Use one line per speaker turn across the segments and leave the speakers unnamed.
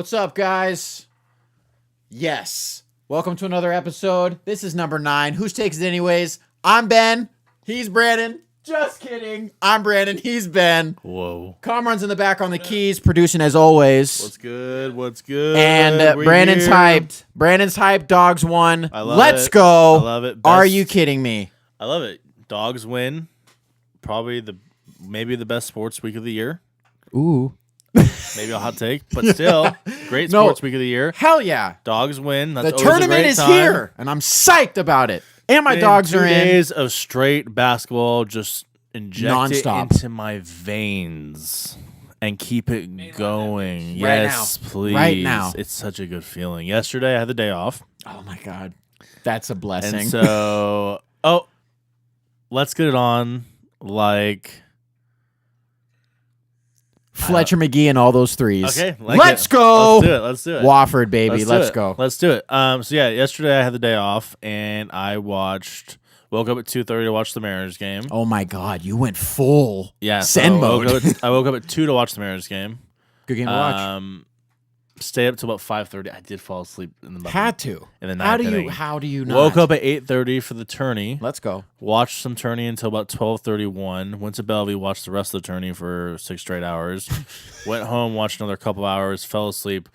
What's up, guys? Yes. Welcome to another episode. This is number 9. Whose takes it anyways? I'm Ben. He's Brandon. Just kidding. I'm Brandon. He's Ben.
Whoa.
Comran's in the back on the keys, producing as always.
What's good? What's good?
And Brandon's
here.
hyped. Brandon's hyped. Dogs won.
I love
Let's
it.
go.
I love it.
Are you kidding me?
I love it. Dogs win. Probably maybe the best sports week of the year.
Ooh.
Maybe a hot take, but still, great sports week of the year.
Hell yeah.
Dogs win. That's
The
always a
tournament
great
is
time.
here, and I'm psyched about it. And my
Been
dogs
2
are in.
days of straight basketball, just inject it
Nonstop.
into my veins and keep it going.
Right
Yes,
now.
please.
Right now.
It's such a good feeling. Yesterday, I had the day off.
Oh my God. That's a blessing.
And so, let's get it on. Like,
Fletcher McGee and all those threes.
okay,
Let's go.
Let's do it.
Wofford, baby. Let's
do it.
go.
Let's do it. So yeah, yesterday I had the day off and I woke up at 2:30 to watch the Mariners game.
Oh my God. You went full
Yeah,
send
so
mode.
I woke up at 2 to watch the Mariners game.
Good game to watch.
Stay up till about 5:30. I did fall asleep in the
Had to.
in the
How
ninth
do you?
inning.
How do you not?
Woke up at 8:30 for the tourney.
Let's go.
Watched some tourney until about 12:31. Went to Bellevue, watched the rest of the tourney for 6 straight hours. Went home, watched another couple hours, fell asleep,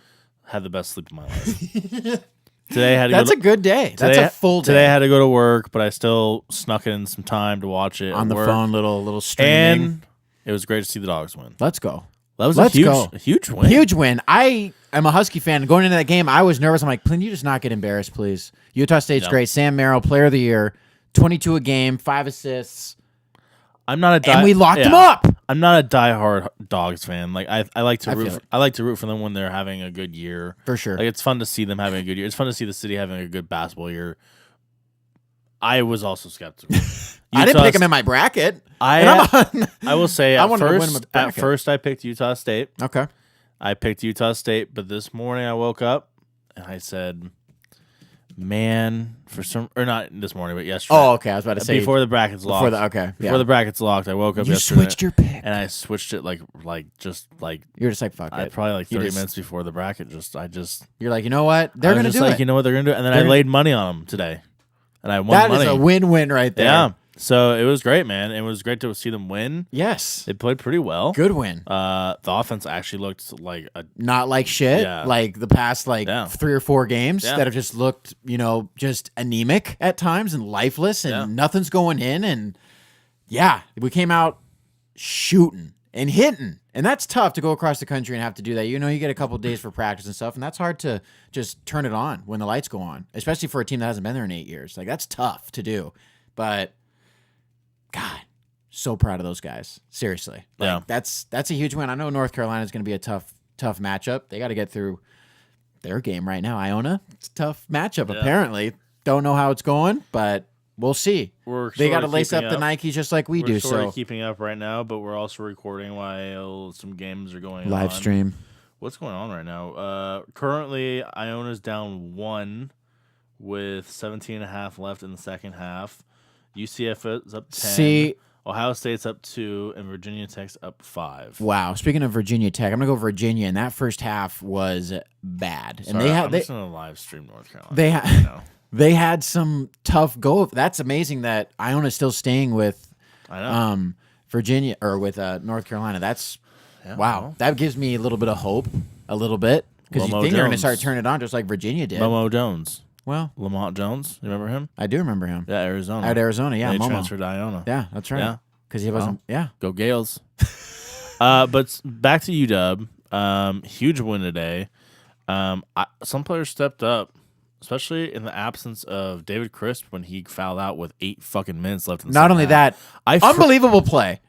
had the best sleep of my life. Today I had to
That's
go
a good day. That's a full day.
Today I had to go to work, but I still snuck in some time to watch it
on
at
the
work.
phone, little streaming.
And it was great to see the Dogs win.
Let's go.
That was
Let's
a
go.
huge win.
Huge win. I am a Husky fan. Going into that game, I was nervous. I'm like, can you just not get embarrassed, please? Utah State's
Yeah.
great. Sam Merrill, player of the year, 22 a game, 5 assists.
I'm not a
And we locked them up.
I'm not a diehard Dogs fan. Like I like to
I
root.
feel it.
I like to root for them when they're having a good year.
For sure.
Like it's fun to see them having a good year. It's fun to see the city having a good basketball year. I was also skeptical.
I didn't pick
Utah-
him in my bracket.
I
And I'm
I will say
I
at
wanted to win him a
first,
bracket.
I picked Utah State.
Okay.
I picked Utah State, but this morning I woke up and I said, "Man, not this morning, but yesterday."
Oh, okay. I was about to say
before the brackets locked.
Before
the brackets locked, I woke up
You
yesterday
switched your pick.
and I switched it like
You're just like, fuck it.
probably like
You
30
just-
minutes before the bracket.
You're like, you know what? They're
I was
going to
just
do
like,
it.
you know what they're gonna do, and then
They're
I
gonna-
laid money on them today, and I won
That
money.
is a win-win right there.
Yeah, so it was great, man. It was great to see them win.
Yes.
They played pretty well.
Good win.
The offense actually looked like a
Not like shit.
Yeah.
Like the past
Yeah.
3 or 4 games
Yeah.
that have just looked, just anemic at times and lifeless and
Yeah.
nothing's going in. And yeah, we came out shooting and hitting. And that's tough to go across the country and have to do that. You get a couple days for practice and stuff, and that's hard to just turn it on when the lights go on, especially for a team that hasn't been there in 8 years. Like that's tough to do. But God, so proud of those guys. Seriously.
Yeah.
That's a huge win. I know North Carolina is going to be a tough matchup. They got to get through their game right now. Iona, it's a tough matchup apparently. Don't know how it's going, but we'll see. They got to lace up the Nikes just like we do.
We're sort
So
of keeping up right now, but we're also recording while some games are going on.
live stream.
What's going on right now? Currently, Iona's down 1 with 17 and a half left in the second half. UCF is up 10.
See,
Ohio State's up 2, and Virginia Tech's up 5.
wow. Speaking of Virginia Tech, I'm gonna go Virginia, and that first half was bad. And
Sorry, I'm
they
just gonna live stream North Carolina.
they
right
had
now.
they had some tough go. That's amazing that Iona's still staying with
I know.
Virginia or with North Carolina. That's
Yeah,
wow.
well,
That gives me a little bit of hope, a little bit, because you
Lomo
think they're going to
Jones.
start turning it on just like Virginia did.
Momo Jones,
Well,
Lamont Jones. You remember him?
I do remember him
Yeah, Arizona.
at Arizona. Yeah,
And he
Momo.
transferred to Iona.
Yeah, that's right.
Yeah.
Because he wasn't. Yeah,
Go Gales. But back to UW. Huge win today. Some players stepped up, especially in the absence of David Crisp when he fouled out with 8 fucking minutes left in the
not
second
only
half.
that, unbelievable play.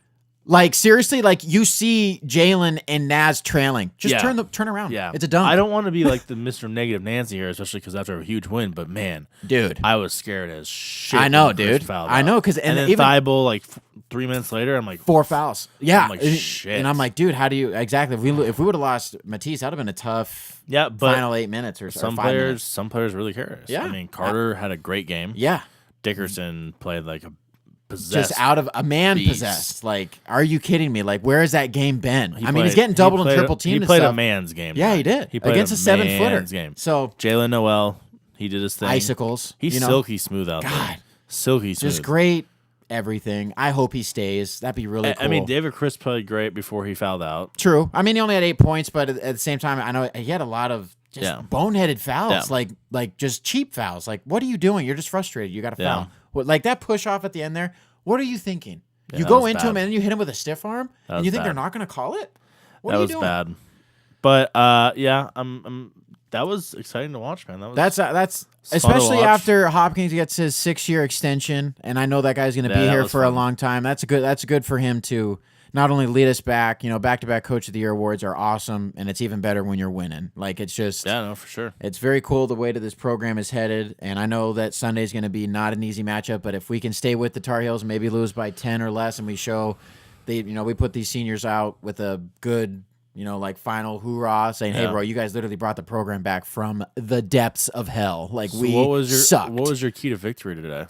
Like seriously, like you see Jalen and Naz trailing. Just
Yeah.
turn around.
Yeah,
It's a dunk.
I don't want to be like the Mr. Negative Nancy here, especially because after a huge win. But man,
Dude.
I was scared as shit.
I know,
when Crisp
dude.
fouled
I
out.
know, 'cause-
and
and
then
even-
Thibault, like 3 minutes later, I'm like,
4 fouls. Yeah.
I'm like, shit.
And I'm like, dude, how do you exactly? If we would have lost Matisse, that'd have been a tough
yeah, but
final 8 minutes or so.
some players really care.
Yeah.
I mean, Carter had a great game.
Yeah.
Dickerson played like a possessed.
just out of a man
beast.
possessed. Like, are you kidding me? Like, where has that game been? I mean,
played-
he's getting doubled and
played
triple
a-
teamed.
He
and
played
stuff.
a man's game.
Yeah,
tonight.
he did.
He played
Against a 7-footer.
man's game.
So
Jalen Noel, he did his thing.
icicles.
He's
you know?
silky smooth out
God.
there. Silky smooth.
Just great. Everything. I hope he stays. That'd be really cool.
I mean, David Chris played great before he fouled out.
True. I mean, he only had 8 points, but at the same time, I know he had a lot of just
Yeah.
boneheaded fouls,
Yeah.
like just cheap fouls. Like, what are you doing? You're just frustrated. You got to
Yeah.
foul. Like that push off at the end there. What are you thinking?
Yeah,
you
that
go
was
into
bad.
him and then you hit him with a stiff arm, and
was
you think they're
bad.
not going to call it? What
That
are you
was
doing?
bad. But yeah, that was exciting to watch, man. That was
That's
to
especially
watch.
after Hopkins gets his 6-year extension, and I know that guy's going to
Yeah,
be
that
here
was
for a
fun.
long time. That's good for him to not only lead us back. You know, back-to-back Coach of the Year awards are awesome, and it's even better when you're winning. Like, it's just
yeah, no, for sure.
it's very cool the way that this program is headed, and I know that Sunday's going to be not an easy matchup, but if we can stay with the Tar Heels, maybe lose by 10 or less, and we show we put these seniors out with a good, like final hoorah, saying, "Hey,
Yeah.
bro, you guys literally brought the program back from the depths of hell. Like,
So
we sucked."
what was your key to victory today?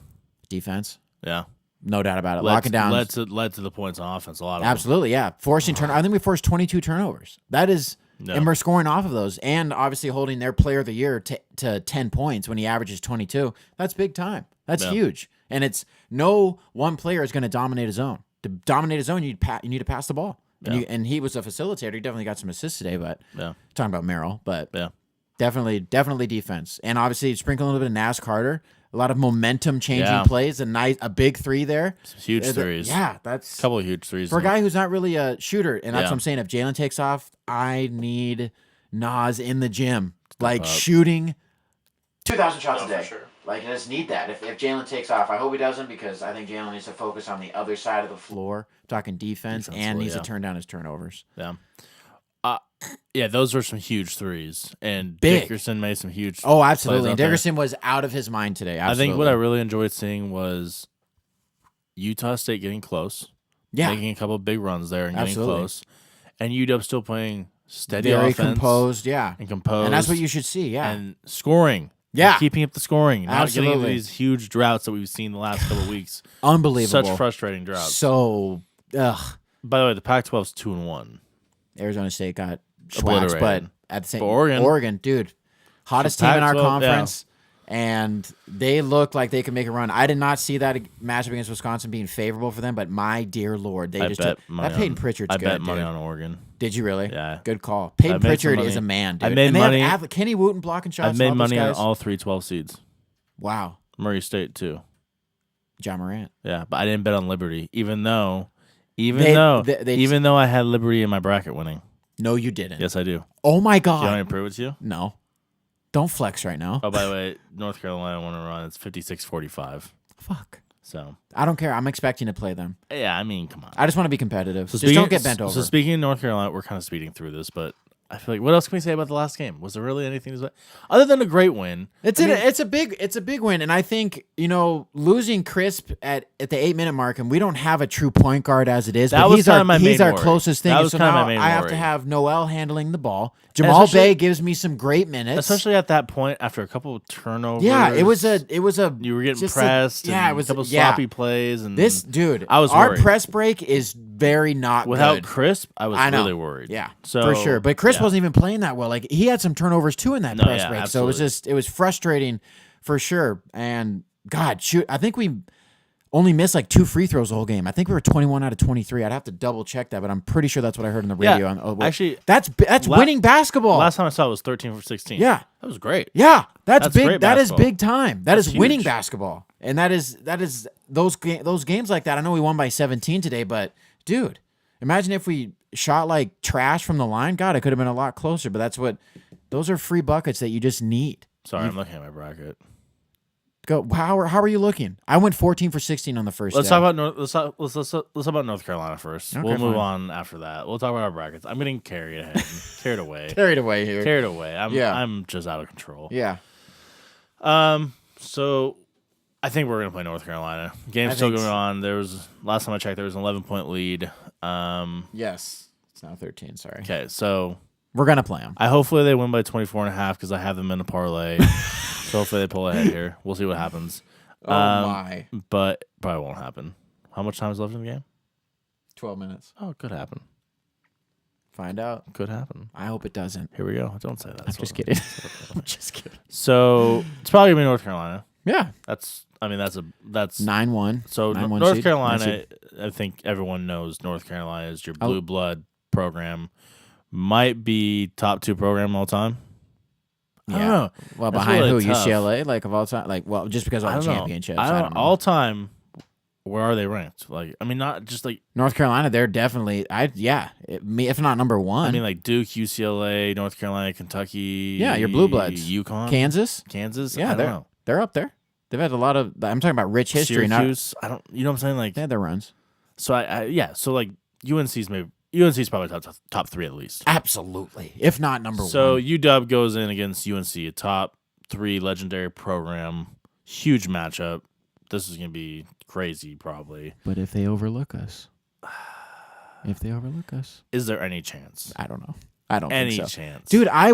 Defense,
Yeah,
no doubt about it. Locking down,
led to the points on offense. A lot of them.
absolutely, yeah. Forcing turn. I think we forced 22 turnovers. That is.
No.
And we're scoring off of those, and obviously holding their player of the year to 10 points when he averages 22. That's big time. That's
Yeah.
huge. And it's no one player is going to dominate a zone. To dominate a zone, you need to pass the ball.
Yeah.
And he was a facilitator. He definitely got some assists today, but
Yeah,
talking about Merrill, but
yeah.
definitely defense. And obviously sprinkle a little bit of Nas Carter, a lot of momentum changing
Yeah.
plays, a big three there.
Some huge threes.
Yeah, that's
Couple of huge threes.
for a guy who's not really a shooter, and that's
Yeah.
what I'm saying. If Jalen takes off, I need Nas in the gym, like
up.
shooting 2,000 shots a
for
day.
sure.
Like, I just need that. If Jalen takes off, I hope he doesn't, because I think Jalen needs to focus on the other side of the floor, talking defense, and
Defensively,
needs
yeah.
to turn down his turnovers.
Yeah. Yeah, those were some huge threes, and
Big.
Dickerson made some huge.
Oh, absolutely.
plays
And
out there.
Dickerson was out of his mind today. Absolutely.
I think what I really enjoyed seeing was Utah State getting close,
yeah,
making a couple of big runs there and getting
Absolutely.
close, and UW still playing steady
very
offense
composed. Yeah,
and composed,
and that's what you should see. Yeah,
and scoring.
Yeah.
And keeping up the scoring, not getting into
Absolutely.
these huge droughts that we've seen the last couple of weeks.
unbelievable.
Such frustrating droughts.
So,
By the way, the Pac-12's 2-1.
Arizona State got schwacked, but
Obliterated.
at the same
But Oregon.
dude, hottest
So
team in our
Pac-12, yeah.
conference, and they look like they could make a run. I did not see that matchup against Wisconsin being favorable for them, but my dear lord, they
I
just
bet
took
money
that. Peyton
on-
Pritchard's
I
good.
bet money
dude.
on Oregon.
Did you really?
Yeah.
Good call. Peyton
I made some
Pritchard
money.
is a man, dude.
I made
and they have
money-
Kenny Wooten blocking shots.
I've made
and all those
money on
guys.
all 3 12 seeds.
Wow,
Murray State too.
John Morant.
Yeah, but I didn't bet on Liberty, even though
They-
even though I had Liberty in my bracket winning.
No, you didn't.
Yes, I do.
Oh my
Do you want me
god.
to prove it to you?
No, don't flex right now.
Oh, by the way, North Carolina won a run. It's 56-45.
Fuck.
So
I don't care. I'm expecting to play them.
yeah, I mean, come on.
I just want to be competitive.
So
Just don't get bent over.
So speaking of North Carolina, we're kind of speeding through this, but I feel like what else can we say about the last game? Was there really anything to say other than a great win?
It's a big win, and I think losing Crisp at the 8-minute mark, and we don't have a true point guard as it is.
That
but
was
he's
kinda
our
my
he's
main
our
worry.
closest thing.
That
and
was
so
kinda
now
my main
I have
worry.
to have Noel handling the ball. Jamal
Especially-
Bay gives me some great minutes.
Especially at that point after a couple of turnovers.
yeah, it was a
you were getting
just
pressed.
yeah,
and
it was
a couple
yeah.
sloppy plays and
This dude,
I was
our
worried.
press break is very not
without
good.
Crisp, I was
I know.
really worried.
Yeah,
so
for sure. But Chris
yeah.
wasn't even playing that well. Like, he had some turnovers too in that
No,
press
yeah,
break.
absolutely.
So it was frustrating for sure. And God, shoot, I think we only missed like 2 free throws the whole game. I think we were 21 out of 23. I'd have to double check that, but I'm pretty sure that's what I heard on the radio.
Yeah, actually,
that's
la-
winning basketball.
last time I saw it was 13 for 16.
Yeah.
that was great.
Yeah, that's big.
great
That is
basketball.
big time. That
That's
is winning
huge.
basketball, and that is those games like that. I know we won by 17 today, but dude, imagine if we shot like trash from the line. God, it could have been a lot closer. But those are free buckets that you just need.
Sorry, I'm looking at my bracket.
Go. How are you looking? I went 14 for 16 on the first.
Let's
day.
talk about let's talk about North Carolina first.
Okay,
we'll move
fine.
on after that. We'll talk about our brackets. I'm getting carried away.
Carried away here.
Carried away.
Yeah.
I'm just out of control.
Yeah.
So I think we're gonna play North Carolina. Game's
I
still
think
going on. Last time I checked, there was an 11-point lead.
Yes. It's now 13. Sorry.
Okay, so
We're gonna play them.
hopefully they win by 24.5 because I have them in a parlay. So hopefully they pull ahead here. We'll see what happens.
Oh my.
But probably won't happen. How much time is left in the game?
12 minutes.
Oh, it could happen.
Find out.
Could happen.
I hope it doesn't.
Here we go. Don't say that.
I'm just kidding. I'm just kidding.
So it's probably gonna be North Carolina.
Yeah.
That's
9-1.
so
9-1
North
seed.
Carolina. I think everyone knows North Carolina is your
Oh.
blue blood program. Might be top 2 program all time. I don't know.
Well,
That's
behind
really
who?
tough.
UCLA, like of all time, like well, just because of
I
all the
don't know.
championships.
I
I
don't
don't know.
all time. Where are they ranked? Like, I mean, not just like
North Carolina, they're definitely. If not number one.
I mean, like Duke, UCLA, North Carolina, Kentucky.
Yeah, your blue bloods.
UConn,
Kansas.
Kansas.
Yeah,
I don't know.
they're up there. They've had a lot of. I'm talking about rich history.
Syracuse. I don't. You know what I'm saying? Like,
They had their runs.
so yeah. So like UNC's probably top 3 at least.
Absolutely, if not number
So
one.
UW goes in against UNC, a top 3 legendary program. Huge matchup. This is gonna be crazy, probably.
But if they overlook us,
Is there any chance?
I don't know. I don't
Any
think so.
chance,
Dude, I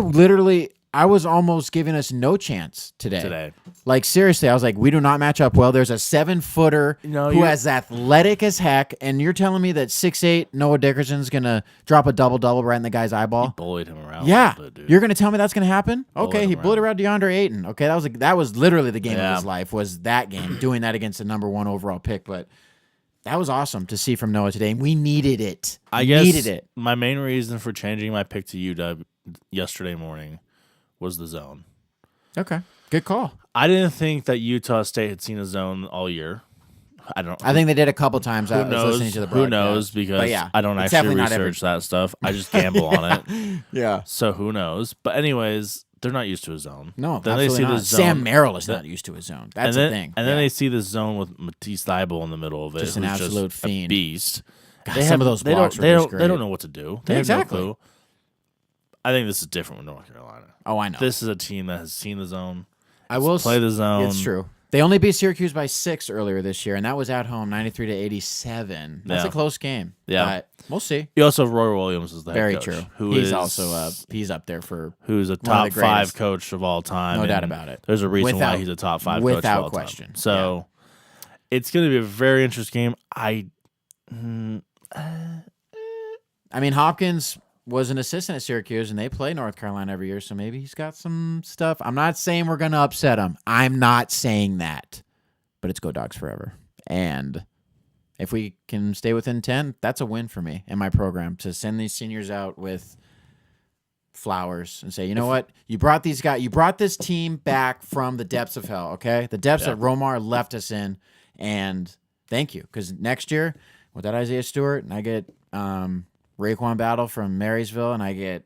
was almost giving us no chance today.
Today,
Like, seriously, I was like, we do not match up well. There's a 7-footer
No,
who
you're-
has athletic as heck, and you're telling me that 6'8" Noah Dickerson's going to drop a double-double right in the guy's eyeball?
bullied him around.
Yeah.
a little bit, dude.
You're going to tell me that's going to happen? Okay,
him
he bullied around DeAndre Ayton. Okay, that was literally the game
Yeah.
of his life, was that game, doing that against the number 1 overall pick. But that was awesome to see from Noah today, and we needed it.
I guess
needed it.
my main reason for changing my pick to UW yesterday morning was the zone.
Okay, good call.
I didn't think that Utah State had seen a zone all year. I don't.
I think they did a couple times. I
Who
was
knows?
listening to the
Who
broadcast.
knows?
But
Because
yeah,
I don't
it's
actually
definitely not every-
research that stuff. I just gamble on it.
Yeah.
So who knows? But anyways, they're not used to a zone.
No,
Then
absolutely
they see
not.
the zone.
Sam Merrill is not used to his zone. That's
and then,
the thing.
And then
Yeah.
they see the zone with Matisse Thybulle in the middle of it,
Just an
who's
absolute
just
fiend.
a beast.
God, some of those
they
blocks
don't,
were
they
just
don't, they don't
great.
know what to do.
Yeah,
They have
exactly.
no clue. I think this is different with North Carolina.
Oh, I know.
This is a team that has seen the zone.
I will
play the zone.
It's true. They only beat Syracuse by 6 earlier this year, and that was at home, 93-87. That's
Yeah.
a close game.
Yeah.
But we'll see.
You also have Roy Williams as the head
Very
coach,
true.
who
He's
is
also he's up there for
who's a
the
top 5
greatest.
coach of all time.
No doubt
and
about it.
There's a reason why
Without-
he's a top 5 coach of
without
all
question.
time. So it's going to be a very interesting game.
I mean, Hopkins was an assistant at Syracuse, and they play North Carolina every year, so maybe he's got some stuff. I'm not saying we're going to upset him. I'm not saying that. But it's Go Dogs forever. And if we can stay within 10, that's a win for me and my program, to send these seniors out with flowers and say, you know what? You brought this team back from the depths of hell, okay? The depths that Romar left us in, and thank you. Because next year, without Isaiah Stewart, and I get Raekwon Battle from Marysville, and I get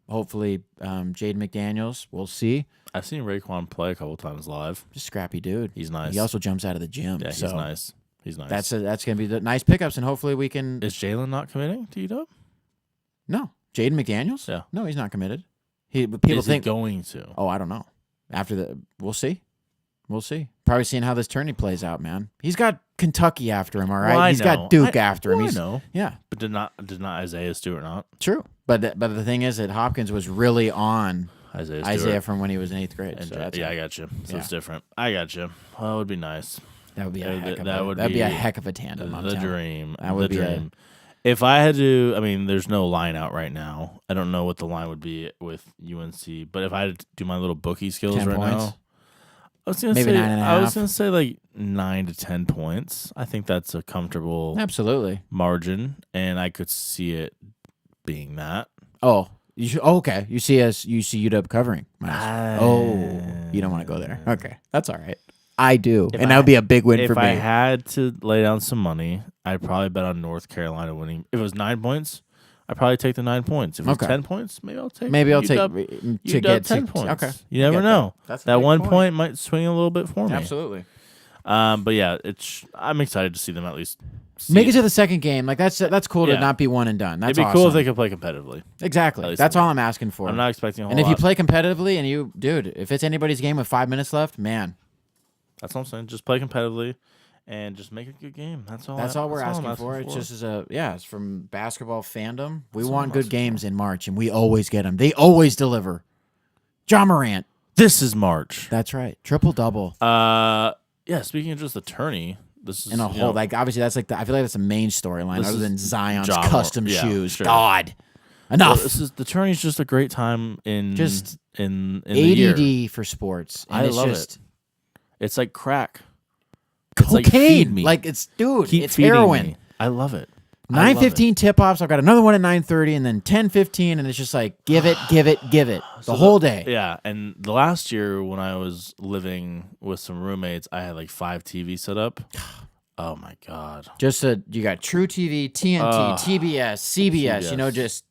hopefully Jade McDaniels. We'll see.
I've seen Raekwon play a couple times live.
Just scrappy dude.
He's nice.
He also jumps out of the gym.
Yeah,
so
he's nice. He's nice.
That's gonna be the nice pickups, and hopefully we can.
Is Jalen not committing to UW?
No, Jaden McDaniels.
Yeah.
No, he's not committed. People
Is
think.
he going to?
Oh, I don't know. We'll see. We'll see. Probably seeing how this tourney plays out, man. He's got Kentucky after him. All right.
Well, I
He's
know.
got Duke after him.
Well,
He's
I know.
yeah,
But did not Isaiah Stewart not?
true. But the thing is that Hopkins was really on
Isaiah
Isaiah from when he was in 8th grade.
And
So that's
I got you. So
Yeah.
it's different. I got you. Well, it would be nice.
that would be a
That-
heck of
that
a,
would
that'd be a
be
heck of a tandem. I'm
The
telling you.
dream.
That would
the
be a-
dream. If I had to, I mean, there's no line out right now. I don't know what the line would be with UNC, but if I had to do my little bookie skills
10
right
points.
now, I was gonna
Maybe
say
9.5.
I was gonna say like 9 to 10 points. I think that's a comfortable
Absolutely.
margin, and I could see it being that.
Oh, okay. You see UW covering. You don't want to go there. Okay, that's all right. I do,
If
and
I-
that would be a big win
If
for
I
me.
had to lay down some money, I'd probably bet on North Carolina winning. If it was 9 points, I'd probably take the 9 points. If it was
Okay.
10 points, maybe I'll take.
Maybe I'll
UW,
take to
UW
get
10
to,
points.
Okay,
You never
get
know.
That's a
That
big
1 point might swing a little bit for me.
Absolutely.
But yeah, I'm excited to see them at least
Make it to the second game. Like that's cool to
Yeah.
not be one and done. That's
It'd be
awesome.
cool if they could play competitively. at
Exactly.
least
That's
a
all
bit.
I'm asking for.
I'm not expecting a whole
and if you
lot.
play competitively, and dude, if it's anybody's game with 5 minutes left, man,
That's what I'm saying. Just play competitively and just make a good game. That's all.
that's all we're
I'm
asking for. It's just it's from basketball fandom. We
That's all
want
I'm
good
asking
games in March, and we always get them. They always deliver. John Morant.
This is March.
That's right. Triple double.
Yeah. Speaking of just the tourney, This is
in a whole like obviously that's like I feel like that's the main storyline
This
other
is
than Zion's
Ja
custom
yeah,
shoes.
sure.
God,
Well,
enough.
the tourney's just a great time in
Just
in the year.
ADD for sports. And
I
it's
love
just
it. It's like crack. It's like,
cocaine.
feed me.
Like it's dude.
Keep
It's
feeding
heroin.
me. I love it. I love
9:15 tip offs. I've got another one at 9:30, and then 10:15, and it's just like give it, give it, give it the whole day.
Yeah, and the last year when I was living with some roommates, I had like 5 TVs set up. Oh my god!
Just you got True TV, TNT, TBS, CBS. You know,
CBS.
just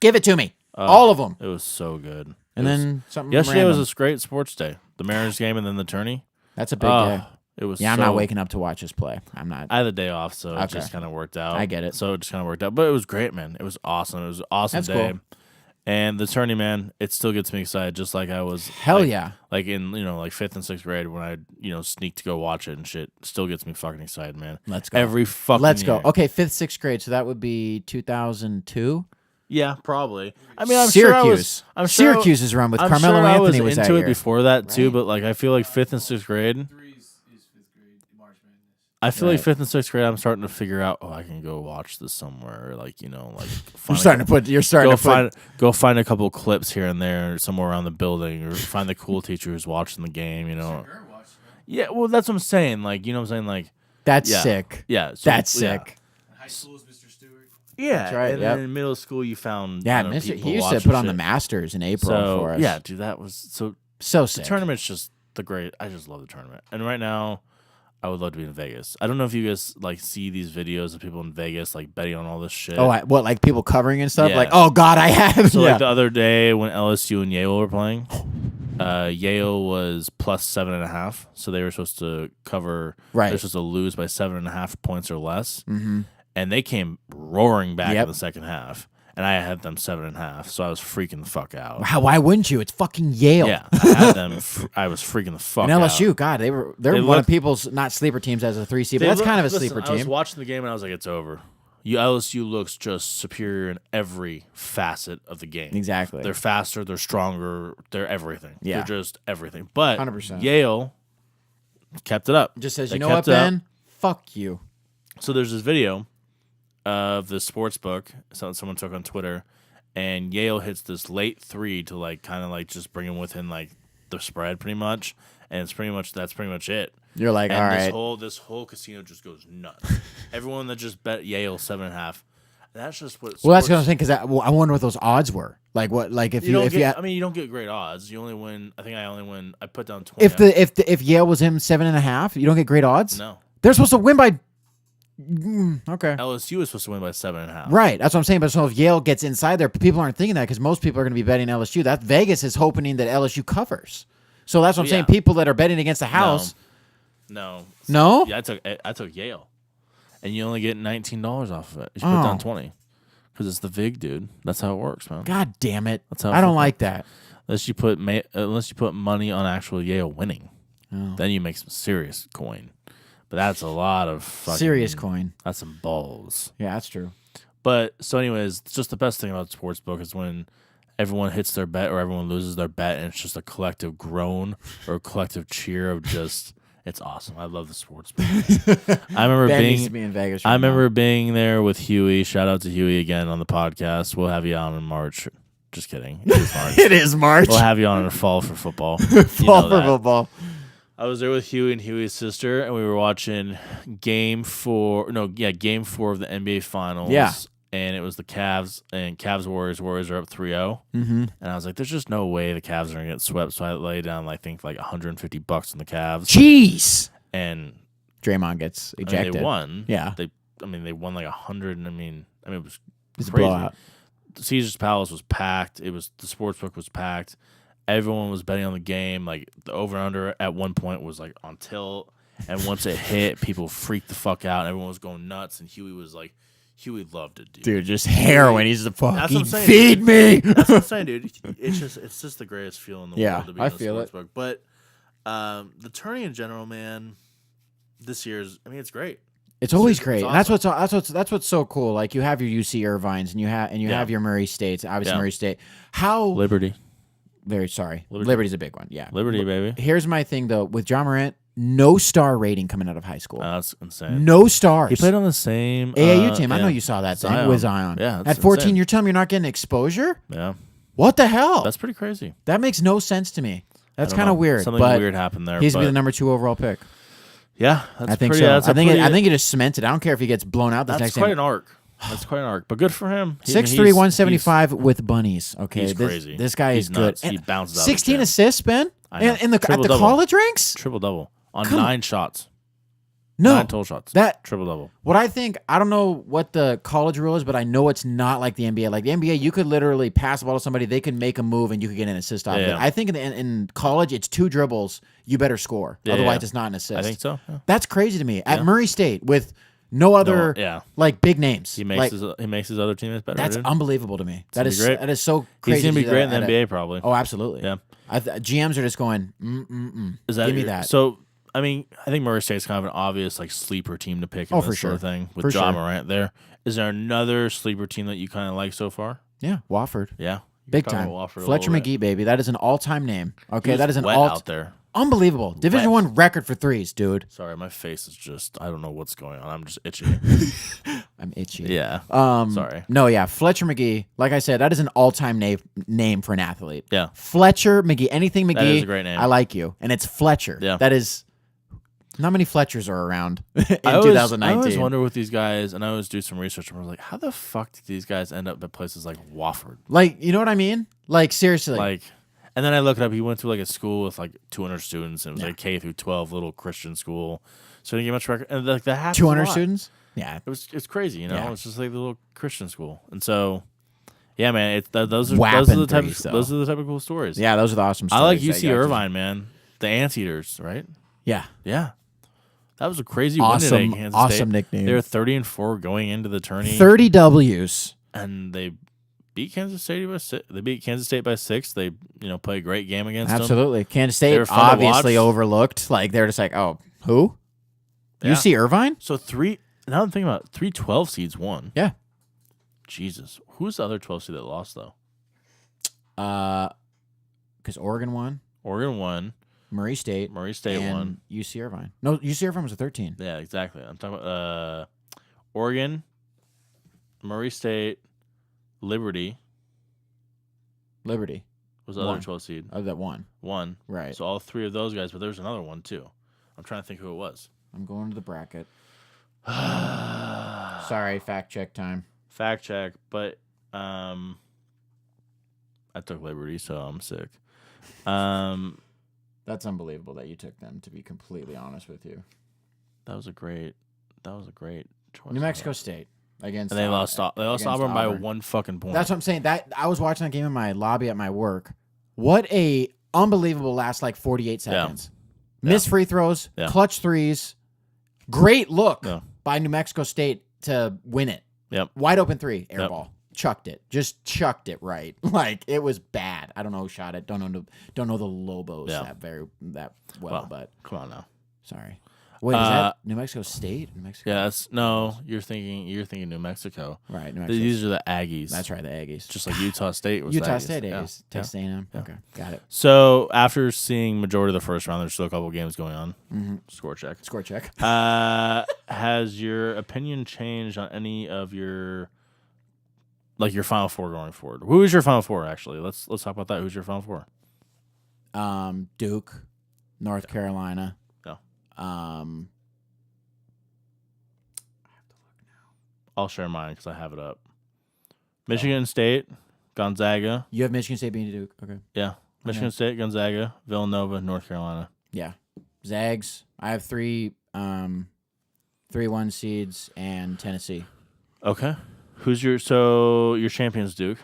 give it to me, all of them.
It was so good.
And then something.
Yesterday
random.
was a great sports day. The Mariners game and then the tourney.
That's a big day.
It was.
Yeah, I'm
so,
not waking up to watch this play. I'm not.
I had the day off, so it
Okay.
just kind of worked out.
I get it.
So it just kind of worked out, but it was great, man. It was awesome. It was an awesome
That's
day.
cool.
And the tourney, man, it still gets me excited, just like I was.
Hell
like,
yeah.
Like in like 5th and 6th grade when I sneaked to go watch it and shit. Still gets me fucking excited, man.
Let's go.
Every fucking.
Let's go.
year.
Okay, 5th, 6th grade. So that would be 2002.
Yeah, probably. I mean, I'm
Syracuse.
sure I was.
Syracuse's run with
I'm
Carmelo
sure
Anthony
I
was that
into
year.
it before that too,
Right.
but like I feel like 5th and 6th grade.
3 is 5th grade March Madness.
I feel like
Right.
5th and 6th grade. I'm starting to figure out. Oh, I can go watch this somewhere. Like
You're
find a
starting to put. You're starting
go
to put.
go find a couple clips here and there somewhere around the building, or find the cool teacher who's watching the game.
You're watching.
Yeah, well, that's what I'm saying. Like, you know what I'm saying? Like,
That's
yeah.
sick.
yeah, so,
That's
yeah.
sick.
In high school is Mr. Stewart.
Yeah,
That's right,
And
yep.
then in middle school, you found
Yeah,
Mr.
He used to put on the Masters in April for us.
Yeah, dude, that was so.
So
The
sick.
tournament's just the great. I just love the tournament, and right now, I would love to be in Vegas. I don't know if you guys like see these videos of people in Vegas like betting on all this shit.
Oh, what like people covering and stuff?
Yeah.
Like, oh God, I have.
So
yeah.
like the other day when LSU and Yale were playing, Yale was plus 7.5, so they were supposed to cover.
Right.
They're supposed to lose by 7.5 points or less,
Mm-hmm.
and they came roaring back
Yep.
in the second half, and I had them 7.5, so I was freaking the fuck out.
Why wouldn't you? It's fucking Yale.
Yeah, I had them. I was freaking the fuck
And
out.
LSU, God, they're
They
one
look-
of people's not sleeper teams as a 3 seed, but
They
that's
look-
kind of a
listen,
sleeper
I was
team.
watching the game and I was like, it's over. LSU looks just superior in every facet of the game.
Exactly.
They're faster, they're stronger, they're everything.
Yeah.
They're just everything. But
100%.
Yale kept it up.
Just says,
They
you know what,
kept it up.
Ben? Fuck you.
So there's this video of the sports book someone took on Twitter, and Yale hits this late 3 to like kind of like just bring them within like the spread pretty much, and that's pretty much it.
You're like,
And
all right.
this whole casino just goes nuts. Everyone that just bet Yale 7.5. That's just what.
Well, that's what I'm
sports-
saying because I wonder what those odds were. Like what? Like if
You don't
if
get.
you
I mean, you don't get great odds. You only win. I think I only win. I put down 20.
if Yale was him 7.5, you don't get great odds.
no,
They're supposed to win by. Okay.
LSU is supposed to win by 7.5.
Right, that's what I'm saying. But so if Yale gets inside there, people aren't thinking that because most people are going to be betting LSU. That Vegas is hoping that LSU covers. So that's what I'm
Well,
saying.
yeah.
People that are betting against the house.
No.
No?
Yeah, I took Yale, and you only get $19 off of it. You put
Oh.
down 20 because it's the VIG, dude. That's how it works, man.
God damn it!
That's how
I don't
fucking-
like that.
Unless you put money on actual Yale winning,
Oh.
then you make some serious coin. But that's a lot of fucking,
Serious coin.
That's some balls.
Yeah, that's true.
But so, anyways, it's just the best thing about sportsbook is when everyone hits their bet or everyone loses their bet, and it's just a collective groan or a collective cheer of just. It's awesome. I love the sportsbook. I remember
Ben needs
being.
to be in Vegas.
I
right
remember being there with Huey. Shout out to Huey again on the podcast. We'll have you on in March. Just kidding. It is March.
now. It is March.
We'll have you on in the fall for football.
Fall for
that.
football.
I was there with Huey and Huey's sister, and we were watching Game 4 of the NBA Finals.
Yeah.
And it was the Cavs and Warriors. Warriors are up 3-0.
Mm-hmm.
And I was like, there's just no way the Cavs are going to get swept. So I laid down, I think, like $150 on the Cavs.
Jeez.
And
Draymond gets
I mean,
ejected.
they won.
Yeah.
They won like 100. And I mean, it was
It's a
crazy.
blowout.
Caesar's Palace was packed. The sportsbook was packed. Everyone was betting on the game. Like the over and under at one point was like on tilt, and once it hit, people freaked the fuck out. And everyone was going nuts, and Huey loved it, dude.
Dude, just heroin. He's the
That's what
fucking
I'm saying,
feed
dude.
me.
That's what I'm saying, dude. It's just the greatest feeling in the
Yeah,
world to be
I
in the
feel it.
sportsbook. But the tourney in general, man, this year's. I mean, it's great.
It's always
It's
great. And that's what's so cool. Like you have your UC Irvines and you
Yeah.
have your Murray States, obviously
Yeah.
Murray State. How
Liberty,
very sorry.
Liberty.
Liberty's a big one. Yeah.
baby.
Here's my thing though with John Morant, no star rating coming out of high school.
That's insane.
No stars.
He played on the same
AAU team. I know
yeah.
you saw that thing
Zion.
with Zion.
Yeah,
At
that's
14,
insane.
you're telling me you're not getting exposure?
Yeah,
What the hell?
that's pretty crazy.
That makes no sense to me. That's
I don't
kind of
know.
weird.
Something
but
weird happened there.
he's
but
going to be the number 2 overall pick.
yeah, that's
I think
pretty,
so.
That's
I
a
think
pretty,
I think it is cemented. I don't care if he gets blown out this
that's
next
quite
game.
an arc. That's quite an arc. But good for him.
6'3", 175 with bunnies. Okay,
He's crazy.
This guy
He's
is good.
nuts. He
And
bounces out of the
16
gym.
assists, Ben.
I know.
At the
Triple-double.
college ranks?
Triple double on
Come on.
9 shots.
No,
9 total shots.
that
Triple double.
what I think. I don't know what the college rule is, but I know it's not like the NBA. Like the NBA, you could literally pass the ball to somebody, they could make a move, and you could get an assist off of it.
Yeah.
I think in college, it's 2 dribbles. You better score,
Yeah,
otherwise
yeah.
it's not an assist.
I think so. Yeah.
That's crazy to me. At Murray State with no other
yeah.
like big names,
He makes
like,
his other teammates better.
that's
dude.
unbelievable to me.
gonna be great.
That is so crazy.
He's gonna be
to do
great in
that
the
at
NBA probably.
Oh, absolutely.
Yeah.
GMs are just going.
Is that
give me
your-
that.
So I mean, I think Murray State's kind of an obvious like sleeper team to pick. In
Oh,
this
for
sort of
sure.
thing with
For
John
sure.
Morant there. Is there another sleeper team that you kind of like so far?
Yeah, Wofford.
Yeah, You
Big
can talk
time.
about Wofford a
Fletcher
little bit.
McGee, baby. That is an all-time name.
He
Okay,
was
that is an
wet out there.
unbelievable. Division
Wet.
1 record for threes, dude.
Sorry, my face is just I don't know what's going on. I'm just itchy.
I'm itchy.
yeah. Sorry.
No, yeah, Fletcher McGee. Like I said, that is an all-time name for an athlete.
Yeah.
Fletcher McGee. Anything McGee.
That is a great name.
I like you, and it's Fletcher.
Yeah.
That is. Not many Fletchers are around in
I
2019.
always wonder with these guys, and I always do some research, and I was like, how the fuck did these guys end up at places like Wofford?
Like, you know what I mean? Like, seriously.
Like, and then I looked it up. He went to like a school with like 200 students, and it was like K through 12 little Christian school. So he didn't get much record. And like that happens.
200
a lot.
students? Yeah.
It's crazy, you know.
Yeah.
It's just like the little Christian school, and so yeah, man. Those are
Whapping
the type
threes, though.
those are the type of cool stories.
Yeah, those are the awesome
I
stories.
like
that
UC
you guys-
Irvine, man. The Anteaters, right?
Yeah.
Yeah, that was a crazy
Awesome-
win today. Kansas
awesome
State.
nickname.
They were 30-4 going into the tourney,
30 W's.
and they beat Kansas State by 6. They beat Kansas State by 6. They played a great game against them.
Absolutely. Kansas
They
State
were fun to
obviously
watch.
overlooked. Like, they're just like, oh, who?
Yeah.
UC Irvine?
So now I'm thinking about 3 12 seeds won.
Yeah.
Jesus, who's the other 12 seed that lost though?
Because Oregon won,
Oregon won.
Murray State,
Murray State
and
won.
UC Irvine. No, UC Irvine was a 13.
Yeah, exactly. I'm talking about Oregon, Murray State, Liberty
Liberty.
was the
Won.
other 12 seed.
Oh, that won.
One.
Right.
So all 3 of those guys, but there's another one too. I'm trying to think who it was.
I'm going to the bracket. Sorry, fact check time.
Fact check, but I took Liberty, so I'm sick.
That's unbelievable that you took them, to be completely honest with you.
That was a great choice.
New Mexico State against
And they lost. They lost
against
Auburn by
Auburn.
1 fucking point.
That's what I'm saying. That I was watching that game in my lobby at my work. What a unbelievable last 48 seconds. Missed free throws,
Yeah.
clutch threes. Great look
Yeah.
by New Mexico State to win it.
Yep.
Wide open 3, air
Yep.
ball. Chucked it. Just chucked it right. Like, it was bad. I don't know who shot it. Don't know the Lobos
Yeah.
that well,
Well,
but
Come on now.
sorry. Wait, is that New Mexico State? New Mexico.
Yeah, no. You're thinking New Mexico.
Right, New Mexico.
These are the Aggies.
That's right, the Aggies.
Just like Utah State was. the
Utah
Aggies.
State
Yeah.
Aggies. Texas A&M. Okay, got it.
So after seeing majority of the first round, there's still a couple games going on.
Mm-hmm.
Score check.
Score check.
Has your opinion changed on any of your Final Four going forward? Who is your Final Four actually? Let's talk about that. Who's your Final Four?
Duke, North Carolina.
No. I'll share mine because I have it up. Michigan State, Gonzaga.
You have Michigan State beating Duke. Okay.
Yeah. Michigan State, Gonzaga, Villanova, North Carolina.
Yeah. Zags. I have 3 1 seeds and Tennessee.
Okay. Who's your champion's Duke?